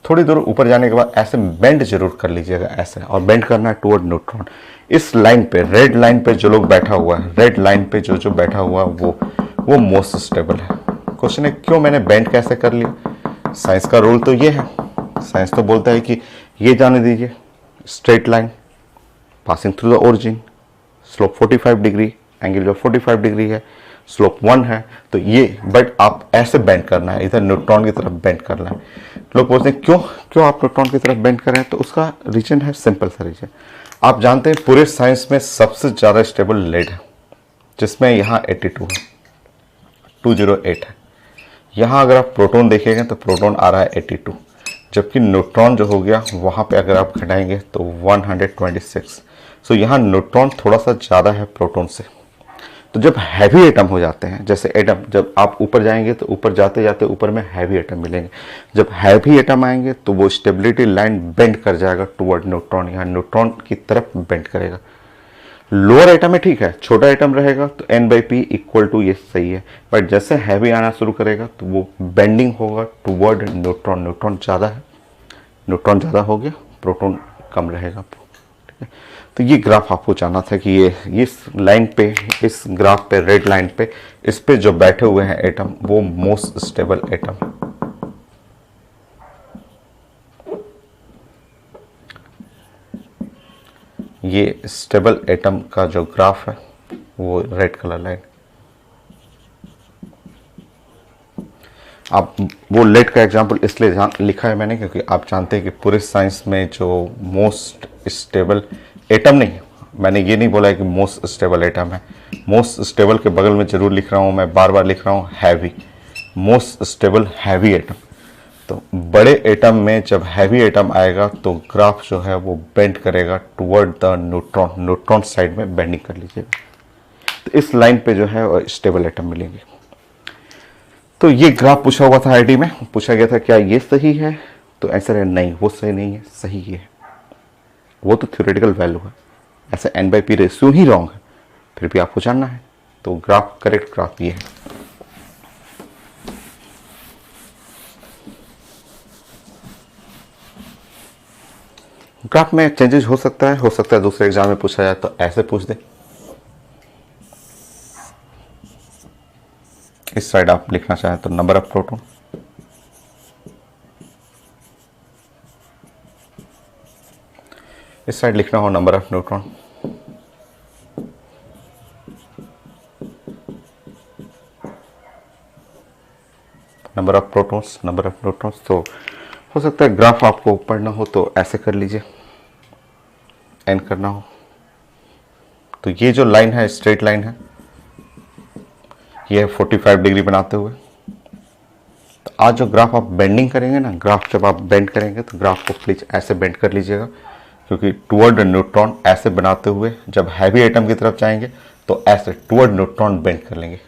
थोड़ी दूर ऊपर जाने के बाद ऐसे बेंड जरूर कर लीजिएगा ऐसे, और बेंड करना है टुवर्ड न्यूट्रॉन। इस लाइन पे, रेड लाइन पे जो लोग बैठा हुआ है, रेड लाइन पे जो बैठा हुआ है वो मोस्ट स्टेबल है। क्वेश्चन है क्यों मैंने बेंड कैसे कर लिया? साइंस का रूल तो ये है, साइंस तो बोलता है कि ये जाने दीजिए straight line passing through the origin, slope 45 degree, angle जो 45 डिग्री है, स्लोप 1 है, तो ये, बट आप ऐसे बेंड करना है, इधर न्यूट्रॉन की तरफ बेंड करना है। लोग बोलते हैं क्यों आप न्यूट्रॉन की तरफ बेंड कर रहे हैं? तो उसका रीजन है, सिंपल सा रीजन। आप जानते हैं पूरे साइंस में सबसे ज़्यादा स्टेबल लेड है, जिसमें यहाँ 82 है, 208 है। यहाँ अगर आप प्रोटॉन देखेंगे तो प्रोटॉन आ रहा है 82, जबकि न्यूट्रॉन जो हो गया वहाँ पे अगर आप घटाएंगे तो 126। सो यहाँ न्यूट्रॉन थोड़ा सा ज़्यादा है प्रोटॉन से। तो जब हैवी एटम हो जाते हैं, जैसे एटम जब आप ऊपर जाएंगे तो ऊपर जाते जाते ऊपर में हैवी एटम मिलेंगे। जब हैवी एटम आएंगे तो वो स्टेबिलिटी लाइन बेंड कर जाएगा टुवर्ड न्यूट्रॉन, यहाँ न्यूट्रॉन की तरफ बेंड करेगा। लोअर एटम में ठीक है, छोटा एटम रहेगा तो N/P इक्वल टू ये सही है, बट जैसे हैवी आना शुरू करेगा तो वो बेंडिंग होगा टुवर्ड न्यूट्रॉन। न्यूट्रॉन ज़्यादा है, न्यूट्रॉन ज़्यादा हो गया, प्रोटॉन कम रहेगा। ठीक है, तो ये ग्राफ आपको जानना था कि ये इस लाइन पे, इस ग्राफ पे, रेड लाइन पे, इस पे जो बैठे हुए हैं एटम वो मोस्ट स्टेबल एटम है। ये स्टेबल एटम का जो ग्राफ है वो रेड कलर लाइन। आप वो लेड का एग्जांपल इसलिए लिखा है मैंने क्योंकि आप जानते हैं कि पूरे साइंस में जो मोस्ट स्टेबल एटम, नहीं मैंने ये नहीं बोला है कि मोस्ट स्टेबल एटम है, मोस्ट स्टेबल के बगल में जरूर लिख रहा हूँ, मैं बार बार लिख रहा हूँ heavy, most stable heavy atom. तो बड़े एटम में जब हैवी एटम आएगा तो ग्राफ जो है वो बेंड करेगा toward the neutron, neutron side में बेंडिंग कर लीजिएगा। तो इस लाइन पे जो है स्टेबल एटम मिलेंगे। तो ये ग्राफ पूछा हुआ था आईडी में, पूछा गया था क्या ये सही है? तो आंसर है नहीं, वो सही नहीं है, सही ये है। वो तो थ्योरेटिकल वैल्यू है, ऐसे N/P रेशियो ही रॉन्ग है, फिर भी आपको जानना है। तो ग्राफ, करेक्ट ग्राफ ये है। ग्राफ में चेंजेस हो सकता है दूसरे एग्जाम में पूछा जाए तो ऐसे पूछ दे। इस साइड आप लिखना चाहें तो नंबर ऑफ प्रोटॉन, इस साइड लिखना हो number of neutron. Number of protons, number of neutrons. तो हो सकता है ग्राफ आपको पढ़ना हो तो ऐसे कर लीजिए, एंड करना हो तो ये जो लाइन है स्ट्रेट लाइन है, ये है 45 डिग्री बनाते हुए। तो आज जो ग्राफ आप बेंडिंग करेंगे ना, ग्राफ जब आप बेंड करेंगे तो ग्राफ को प्लीज ऐसे बेंड कर लीजिएगा, क्योंकि टुवर्ड न्यूट्रॉन ऐसे बनाते हुए जब हैवी एटम की तरफ जाएंगे तो ऐसे टुवर्ड न्यूट्रॉन बेंड कर लेंगे,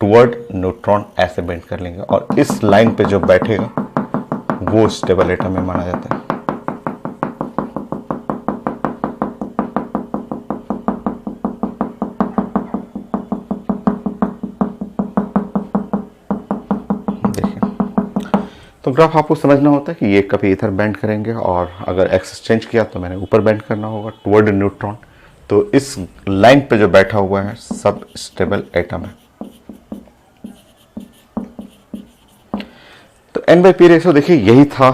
टुवर्ड न्यूट्रॉन ऐसे बेंड कर लेंगे, और इस लाइन पे जो बैठेगा वो स्टेबल एटम में माना जाता है। तो ग्राफ आपको समझना होता है कि ये कभी इधर बेंड करेंगे, और अगर एक्सिस चेंज किया तो मैंने ऊपर बेंड करना होगा टुवर्ड न्यूट्रॉन। तो इस लाइन पे जो बैठा हुआ है सब स्टेबल एटम है। तो N/P रेशियो देखिए यही था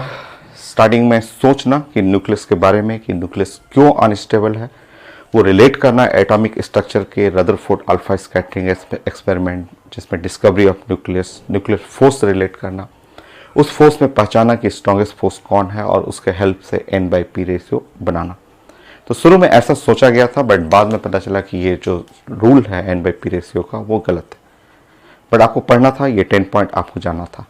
स्टार्टिंग में सोचना कि न्यूक्लियस के बारे में, कि न्यूक्लियस क्यों अनस्टेबल है, वो रिलेट करना एटॉमिक स्ट्रक्चर के रदरफोर्ड अल्फा स्कैटरिंग एक्सपेरिमेंट जिसमें discovery of nucleus, nuclear force relate करना, उस फोर्स में पहचाना कि स्ट्रॉन्गेस्ट फोर्स कौन है और उसके हेल्प से N/P रेशियो बनाना। तो शुरू में ऐसा सोचा गया था, बट बाद में पता चला कि ये जो रूल है N/P रेशियो का वो गलत है। बट आपको पढ़ना था, ये 10 पॉइंट आपको जानना था।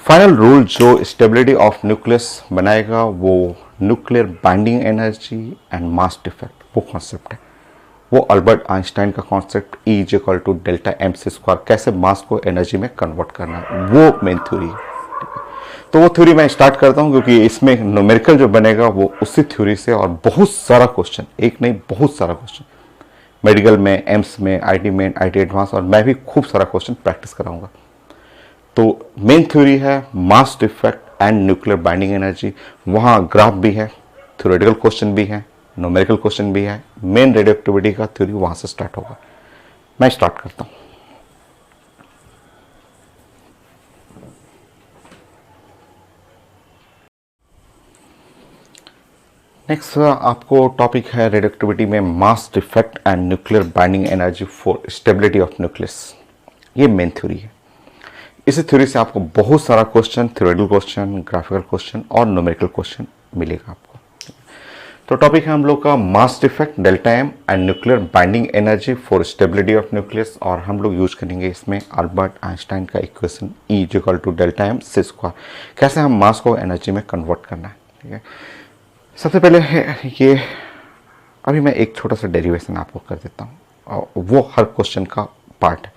फाइनल रूल जो स्टेबिलिटी ऑफ न्यूक्लियस बनाएगा वो nuclear binding energy and mass defect, वो कॉन्सेप्ट है, वो अल्बर्ट आइंस्टाइन का कॉन्सेप्ट E = डेल्टा mc², कैसे मास को एनर्जी में कन्वर्ट करना है, वो मेन थ्योरी है। तो वो थ्योरी मैं स्टार्ट करता हूं क्योंकि इसमें न्यूमेरिकल जो बनेगा वो उसी थ्योरी से, और बहुत सारा क्वेश्चन, एक नहीं बहुत सारा क्वेश्चन मेडिकल में, एम्स में, आईटी में, आईटी एडवांस, और मैं भी खूब सारा क्वेश्चन प्रैक्टिस कराऊंगा। तो मेन थ्योरी है मास defect and nuclear binding energy. वहाँ ग्राफ भी है, थ्योरेटिकल क्वेश्चन भी है, न्यूमेरिकल क्वेश्चन भी है। मेन रेडियो एक्टिविटी का थ्योरी वहाँ से स्टार्ट होगा। मैं स्टार्ट करता हूँ। नेक्स्ट आपको टॉपिक है रेडियो एक्टिविटी में mass defect and nuclear binding energy for stability of nucleus. ये मेन थ्योरी है। इसी थ्योरी से आपको बहुत सारा question, theoretical question, graphical question और न्यूमेरिकल क्वेश्चन मिलेगा आपको। तो टॉपिक है हम लोग का mass defect delta M and nuclear binding energy for stability of nucleus, और हम लोग यूज करेंगे इसमें अल्बर्ट आइंस्टाइन का equation E = delta M c², कैसे हम मास को एनर्जी में कन्वर्ट करना है। ठीक है, सबसे पहले है ये, अभी मैं एक छोटा सा डेरिवेशन आपको कर देता हूँ, और वो हर क्वेश्चन का पार्ट है,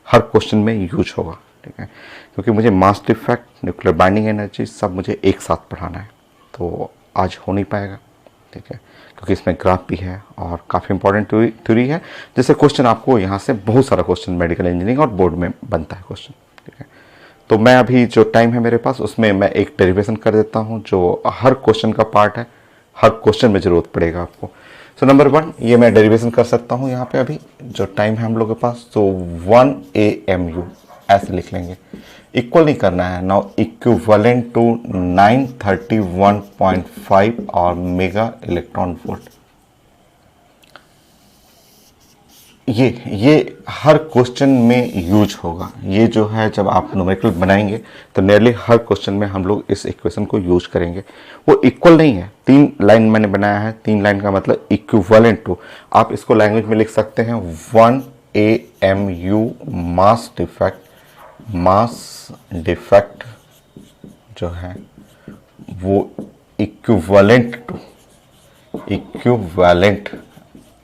हर क्वेश्चन में यूज होगा। ठीक है, क्योंकि मुझे mass defect, nuclear binding energy सब मुझे एक साथ पढ़ाना है, तो आज हो नहीं पाएगा। ठीक है, क्योंकि इसमें ग्राफ भी है और काफ़ी इंपॉर्टेंट थ्योरी है, जैसे क्वेश्चन आपको यहाँ से बहुत सारा क्वेश्चन मेडिकल इंजीनियरिंग और बोर्ड में बनता है क्वेश्चन। ठीक है, तो मैं अभी जो टाइम है मेरे पास उसमें मैं एक डेरिवेशन कर देता हूँ जो हर क्वेश्चन का पार्ट है, हर क्वेश्चन में जरूरत पड़ेगा आपको। सो नंबर 1 ये मैं डेरिवेशन कर सकता हूँ यहाँ पे, अभी जो टाइम है हम लोग के पास, तो 1 AMU ऐसे लिख लेंगे। इक्वल नहीं करना है, नाउ इक्विवेलेंट टू 931.5 और मेगा इलेक्ट्रॉन वोल्ट। ये हर क्वेश्चन में यूज होगा। ये जो है जब आप न्यूमेरिकल बनाएंगे तो नियरली हर क्वेश्चन में हम लोग इस इक्वेशन को यूज करेंगे। वो इक्वल नहीं है, 3 लाइन मैंने बनाया है, 3 लाइन का मतलब इक्विवेलेंट टू, आप इसको लैंग्वेज में लिख सकते हैं 1 AMU मास डिफेक्ट जो है वो इक्विवेलेंट टू,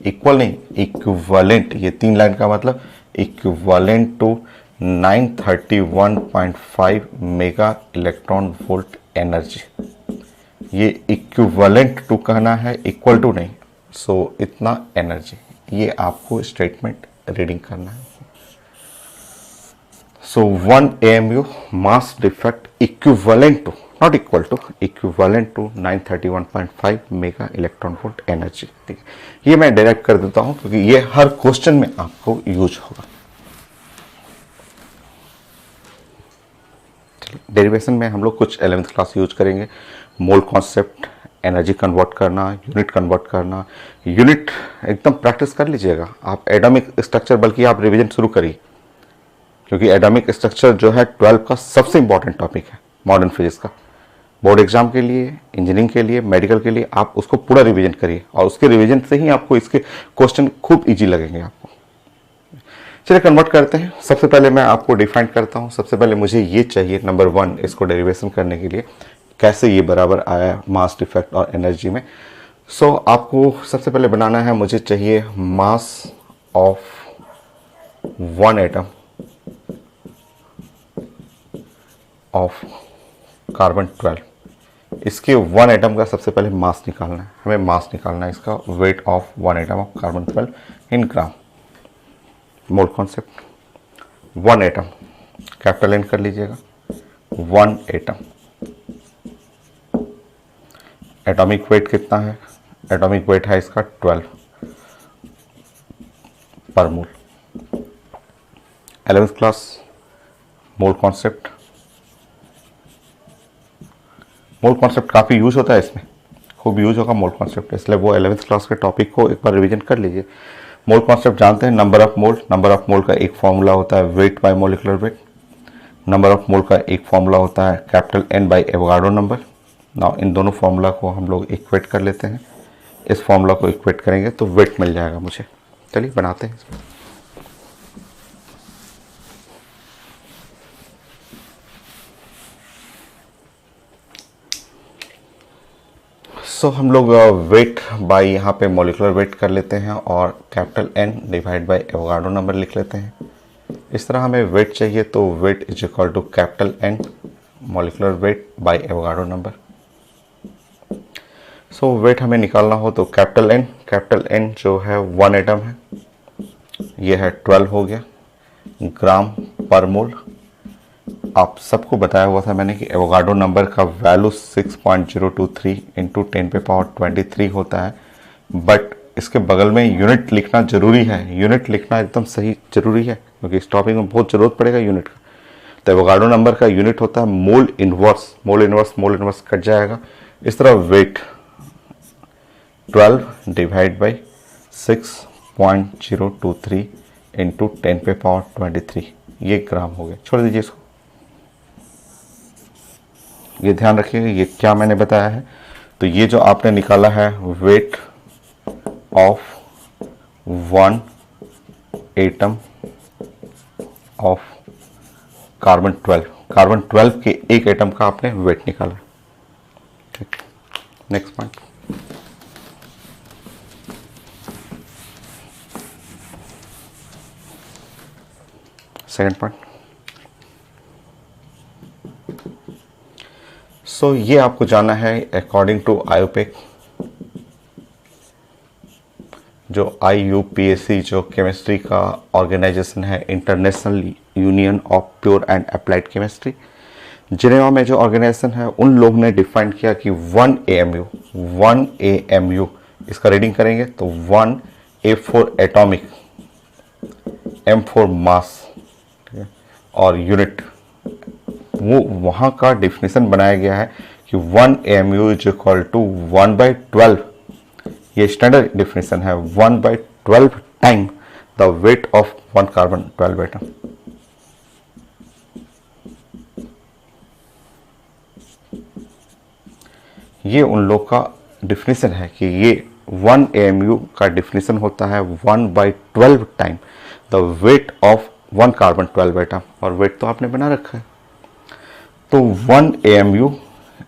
इक्वल नहीं, इक्विवेलेंट, ये 3 लाइन का मतलब equivalent to 931.5 mega electron volt energy. ये इक्विवेलेंट टू कहना है, इक्वल टू नहीं। सो इतना एनर्जी, ये आपको स्टेटमेंट रीडिंग करना है। So 1 AMU mass defect equivalent to, not equal to, equivalent to 931.5 mega electron volt energy. ठीक है, ये मैं डायरेक्ट कर देता हूं क्योंकि ये हर क्वेश्चन में आपको यूज होगा। डेरिवेशन में हम लोग कुछ 11th क्लास यूज करेंगे। मोल कॉन्सेप्ट, एनर्जी कन्वर्ट करना, यूनिट कन्वर्ट करना। यूनिट एकदम प्रैक्टिस कर लीजिएगा आप। एटॉमिक स्ट्रक्चर बल्कि आप रिवीजन शुरू करिए, क्योंकि एटॉमिक स्ट्रक्चर जो है 12 का सबसे इंपॉर्टेंट टॉपिक है मॉडर्न फिजिक्स का। बोर्ड एग्जाम के लिए, इंजीनियरिंग के लिए, मेडिकल के लिए आप उसको पूरा रिवीजन करिए, और उसके रिवीजन से ही आपको इसके क्वेश्चन खूब इजी लगेंगे आपको। चलिए कन्वर्ट करते हैं। सबसे पहले मैं आपको डिफाइन करता हूँ। सबसे पहले मुझे ये चाहिए नंबर 1, इसको डेरिवेशन करने के लिए कैसे ये बराबर आया मास डिफेक्ट और एनर्जी में। सो आपको सबसे पहले बनाना है, मुझे चाहिए mass of 1 atom of carbon 12। इसके 1 एटम का सबसे पहले मास निकालना है, हमें मास निकालना है इसका, weight of 1 atom of carbon 12 in gram. Mole concept, 1 atom capital N कर लीजिएगा, 1 एटम। एटॉमिक वेट कितना है? एटॉमिक वेट है इसका 12 पर मोल। 11th class mole concept, mole concept काफ़ी यूज होता है इसमें, खूब यूज होगा मोल कॉन्सेप्ट, इसलिए वो 11th क्लास के टॉपिक को एक बार रिवीजन कर लीजिए। मोल कॉन्सेप्ट जानते हैं, number of mole. Number of mole का एक फॉर्मूला होता है weight by molecular weight. Number of mole का एक फॉर्मूला होता है capital N by Avogadro number. ना इन दोनों फॉर्मूला को हम लोग इक्वेट कर लेते हैं। इस फॉर्मूला को इक्वेट करेंगे तो वेट मिल जाएगा मुझे। चलिए बनाते हैं। सो हम लोग वेट बाय यहाँ पे मॉलिक्यूलर वेट कर लेते हैं और capital N divide by Avogadro number लिख लेते हैं। इस तरह हमें वेट चाहिए तो weight is equal to capital N molecular weight by Avogadro number. So weight हमें निकालना हो तो कैपिटल N जो है 1 एटम है, ये है 12 हो गया ग्राम पर मोल। आप सबको बताया हुआ था मैंने कि एवोगाड्रो नंबर का वैल्यू 6.023 इंटू 10 पे पावर 23 होता है, बट इसके बगल में यूनिट लिखना जरूरी है। यूनिट लिखना एकदम सही जरूरी है क्योंकि इस टॉपिक में बहुत ज़रूरत पड़ेगा यूनिट का। तो एवोगाड्रो नंबर का यूनिट होता है mole inverse. Mole inverse cut जाएगा। इस तरह वेट 12 डिवाइड बाई 6.023 इंटू 10 पे पावर 23 ये ग्राम हो गया। छोड़ दीजिए इसको, ये ध्यान रखिएगा ये क्या मैंने बताया है। तो ये जो आपने निकाला है weight of 1 atom of carbon 12 के एक एटम का आपने वेट निकाला। ठीक, next point. Second point. So ये आपको जानना है अकॉर्डिंग टू आयोपेक, जो IUPAC जो केमिस्ट्री का ऑर्गेनाइजेशन है, international union of pure and applied chemistry, Geneva में जो ऑर्गेनाइजेशन है, उन लोग ने डिफाइन किया कि 1 AMU इसका रीडिंग करेंगे तो 1 A for atomic, M for mass और यूनिट, वो वहाँ का डिफिनेशन बनाया गया है कि 1 AMU इज इक्वल टू 1/12। ये स्टैंडर्ड डिफिनेशन है 1/12 time the weight of 1 carbon 12 atom. ये उन लोग का डिफिनेशन है कि ये 1 AMU का डिफिनेशन होता है 1/12 time the weight of 1 carbon 12 atom. और वेट तो आपने बना रखा है, तो 1 AMU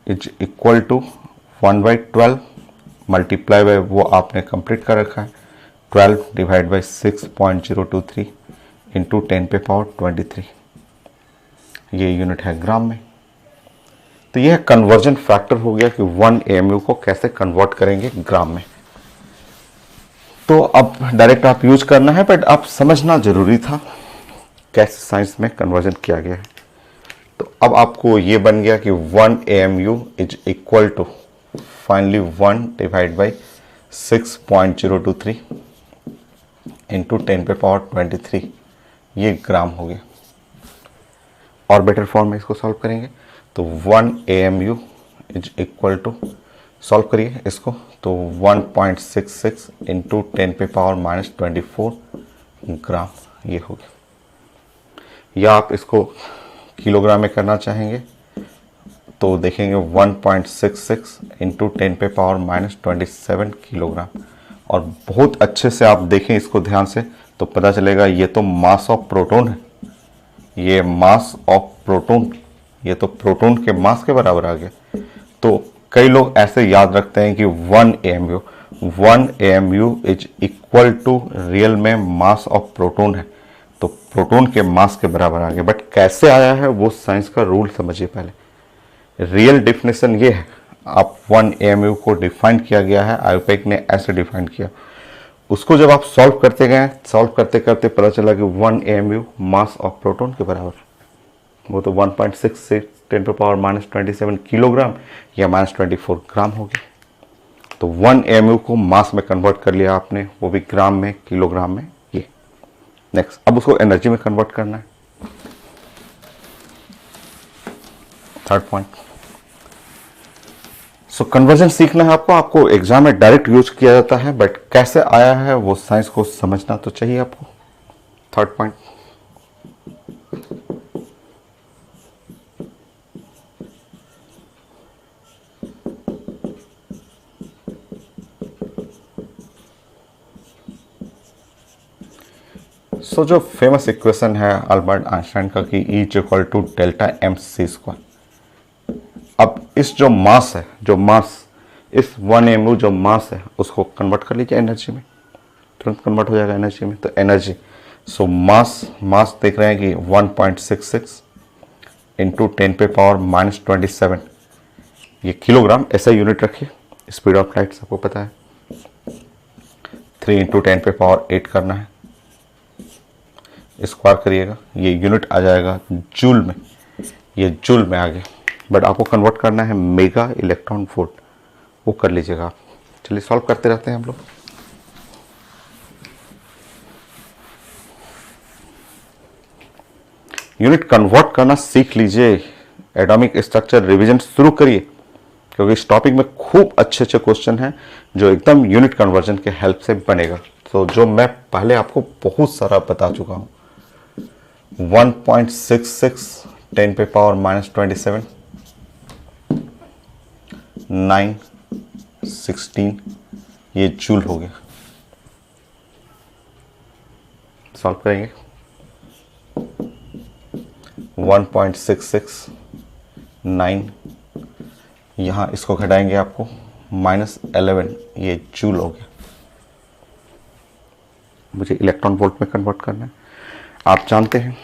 is equal to 1/12 multiply by वो आपने कंप्लीट कर रखा है 12 डिवाइड बाई 6.023 इंटू 10 पे पावर 23। ये यूनिट है ग्राम में। तो यह कन्वर्जन फैक्टर हो गया कि 1 AMU को कैसे कन्वर्ट करेंगे ग्राम में। तो अब डायरेक्ट आप यूज करना है, बट आप समझना जरूरी था कैसे साइंस में कन्वर्जन किया गया है। तो अब आपको ये बन गया कि 1 AMU is equal to finally 1 divide by 6.023 into 10 पे पावर 23 ये ग्राम हो गया। और बेटर फॉर्म में इसको सॉल्व करेंगे तो 1 AMU is equal to, solve करिए इसको तो 1.66 इंटू 10 पे पावर -24 ग्राम ये हो गया। या आप इसको किलोग्राम में करना चाहेंगे तो देखेंगे 1.66 इंटू 10 पे पावर -27 किलोग्राम। और बहुत अच्छे से आप देखें इसको ध्यान से तो पता चलेगा ये तो मास ऑफ प्रोटॉन है, ये मास ऑफ प्रोटॉन, ये तो प्रोटॉन के मास के बराबर आ गया। तो कई लोग ऐसे याद रखते हैं कि 1 AMU is equal to real में मास ऑफ प्रोटॉन है, तो प्रोटॉन के मास के बराबर आ गया। बट कैसे आया है वो साइंस का रूल समझिए पहले। रियल डिफिनेशन ये है, आप 1 AMU को डिफाइन किया गया है, आयोपेक ने ऐसे डिफाइन किया। उसको जब आप सॉल्व करते गए, सॉल्व करते करते पता चला कि 1 AMU मास ऑफ प्रोटॉन के बराबर, वो तो 1.6 से 10 पे पावर -27 किलोग्राम या -24 ग्राम हो गया। तो 1 AMU को मास में कन्वर्ट कर लिया आपने, वो भी ग्राम में, किलोग्राम में। ये नेक्स्ट, अब उसको एनर्जी में कन्वर्ट करना है। Third point. सो कन्वर्जन सीखना है आपको एग्जाम में डायरेक्ट यूज किया जाता है, बट कैसे आया है वो साइंस को समझना तो चाहिए आपको। थर्ड पॉइंट, सो जो फेमस इक्वेशन है अल्बर्ट आइंस्टाइन का कि E equal to delta mc²। अब इस जो मास है, जो मास इस 1 mu जो मास है उसको कन्वर्ट कर लीजिए एनर्जी में, तुरंत कन्वर्ट हो जाएगा एनर्जी में। तो एनर्जी, सो मास देख रहे हैं कि 1.66 इंटू 10⁻⁻27, ये किलोग्राम, ऐसा यूनिट रखिए। स्पीड ऑफ लाइट सबको पता है, 3 इंटू 10⁸ करना है, स्क्वायर करिएगा, ये यूनिट आ जाएगा जूल में, ये जूल में आ गया। बट आपको कन्वर्ट करना है मेगा इलेक्ट्रॉन वोल्ट, वो कर लीजिएगा आप। चलिए सॉल्व करते रहते हैं हम लोग। यूनिट कन्वर्ट करना सीख लीजिए, एटॉमिक स्ट्रक्चर रिवीजन शुरू करिए, क्योंकि इस टॉपिक में खूब अच्छे अच्छे क्वेश्चन हैं जो एकदम यूनिट कन्वर्जन के हेल्प से बनेगा। तो जो मैं पहले आपको बहुत सारा बता चुका हूँ, 1.66 10⁻⁻27 9 16, ये जूल हो गया। सॉल्व करेंगे, 1.66 9, यहाँ इसको घटाएंगे आपको -11, ये जूल हो गया। मुझे इलेक्ट्रॉन वोल्ट में कन्वर्ट करना है। आप जानते हैं,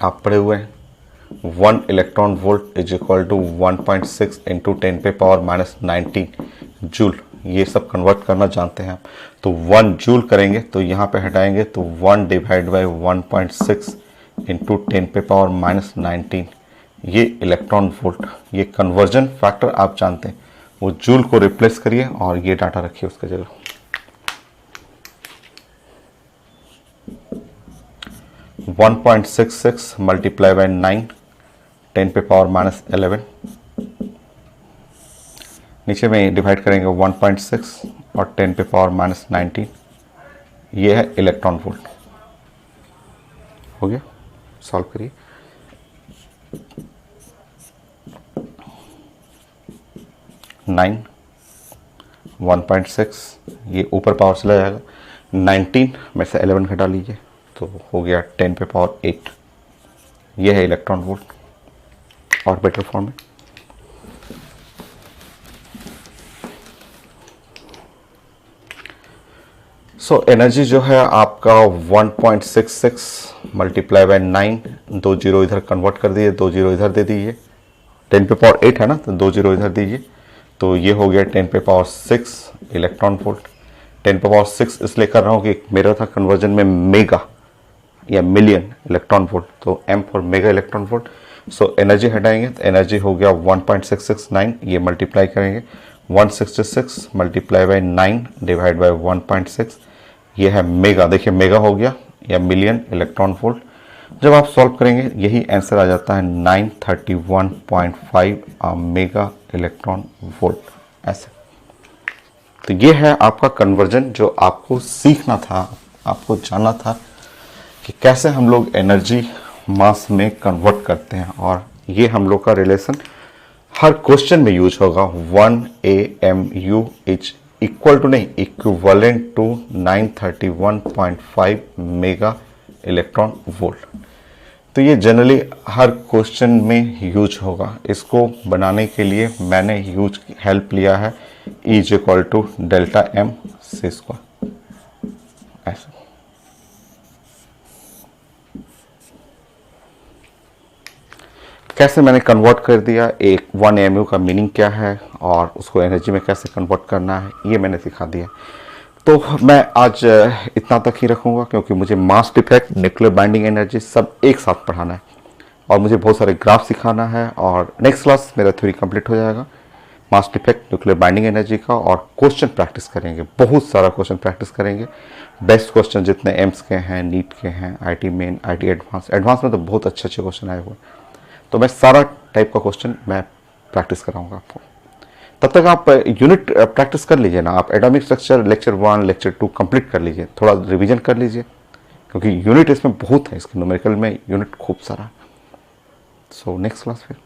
आप पढ़े हुए हैं, 1 electron volt is equal to 1.6 into 10⁻⁻19 joule. ये सब कन्वर्ट करना जानते हैं आप। तो 1 जूल करेंगे तो यहाँ पे हटाएंगे तो 1 डिवाइड बाई 1.6 इंटू 10⁻⁻19, ये इलेक्ट्रॉन वोल्ट। ये कन्वर्जन फैक्टर आप जानते हैं, वो जूल को रिप्लेस करिए और ये डाटा रखिए उसके जगह। वन 1.66 मल्टीप्लाई बाई 9 10⁻⁻11, नीचे में डिवाइड करेंगे 1.6 और 10⁻⁻19, ये है इलेक्ट्रॉन वोल्ट। हो गया, सॉल्व करिए। नाइन 1.6, ये ऊपर पावर चला जाएगा, 19 में से 11 घटा लीजिए तो हो गया 10⁸8, ये है इलेक्ट्रॉन वोल्ट। और बेटर फॉर्म में सो एनर्जी जो है आपका 1.66 मल्टीप्लाई बाय 9, 2 जीरो इधर कन्वर्ट कर दिए, 2 जीरो इधर दे दीजिए, 10⁸8 है ना, तो 2 जीरो इधर दीजिए, तो ये हो गया 10⁶ इलेक्ट्रॉन वोल्ट। 10⁶ इसलिए कर रहा हूँ कि मेरा था कन्वर्जन में मेगा या मिलियन इलेक्ट्रॉन वोल्ट, तो M for mega electron volt. So energy हटाएंगे तो एनर्जी हो गया 1.669, ये मल्टीप्लाई करेंगे 166 मल्टीप्लाई बाई 9 डिवाइड बाई 1.6, ये है मेगा। देखिए मेगा हो गया या मिलियन इलेक्ट्रॉन वोल्ट। जब आप सॉल्व करेंगे यही आंसर आ जाता है 931.5 मेगा इलेक्ट्रॉन वोल्ट, ऐसे। तो ये है आपका कन्वर्जन जो आपको सीखना था, आपको जानना था कि कैसे हम लोग एनर्जी मास में कन्वर्ट करते हैं। और ये हम लोग का रिलेशन हर क्वेश्चन में यूज होगा। 1 AMU इज इक्वल टू नहीं, equivalent to 931.5 mega electron volt. तो ये जनरली हर क्वेश्चन में यूज होगा। इसको बनाने के लिए मैंने यूज हेल्प लिया है E is equal to delta M C square, ऐसा। कैसे मैंने कन्वर्ट कर दिया, एक 1 AMU का मीनिंग क्या है और उसको एनर्जी में कैसे कन्वर्ट करना है, ये मैंने सिखा दिया। तो मैं आज इतना तक ही रखूँगा, क्योंकि मुझे mass defect, nuclear binding energy सब एक साथ पढ़ाना है और मुझे बहुत सारे ग्राफ सिखाना है। और नेक्स्ट क्लास मेरा थ्योरी कंप्लीट हो जाएगा mass defect, nuclear binding energy का, और क्वेश्चन प्रैक्टिस करेंगे, बहुत सारा क्वेश्चन प्रैक्टिस करेंगे। बेस्ट क्वेश्चन जितने एम्स के हैं, नीट के हैं, IT मेन, IT एडवांस में तो बहुत अच्छे अच्छे क्वेश्चन आए हुए। तो मैं सारा टाइप का क्वेश्चन मैं प्रैक्टिस कराऊंगा आपको। तब तक आप यूनिट प्रैक्टिस कर लीजिए ना, आप atomic structure lecture 1 lecture 2 complete कर लीजिए, थोड़ा रिवीजन कर लीजिए, क्योंकि यूनिट इसमें बहुत है, इसके न्यूमेरिकल में यूनिट खूब सारा। सो नेक्स्ट क्लास फिर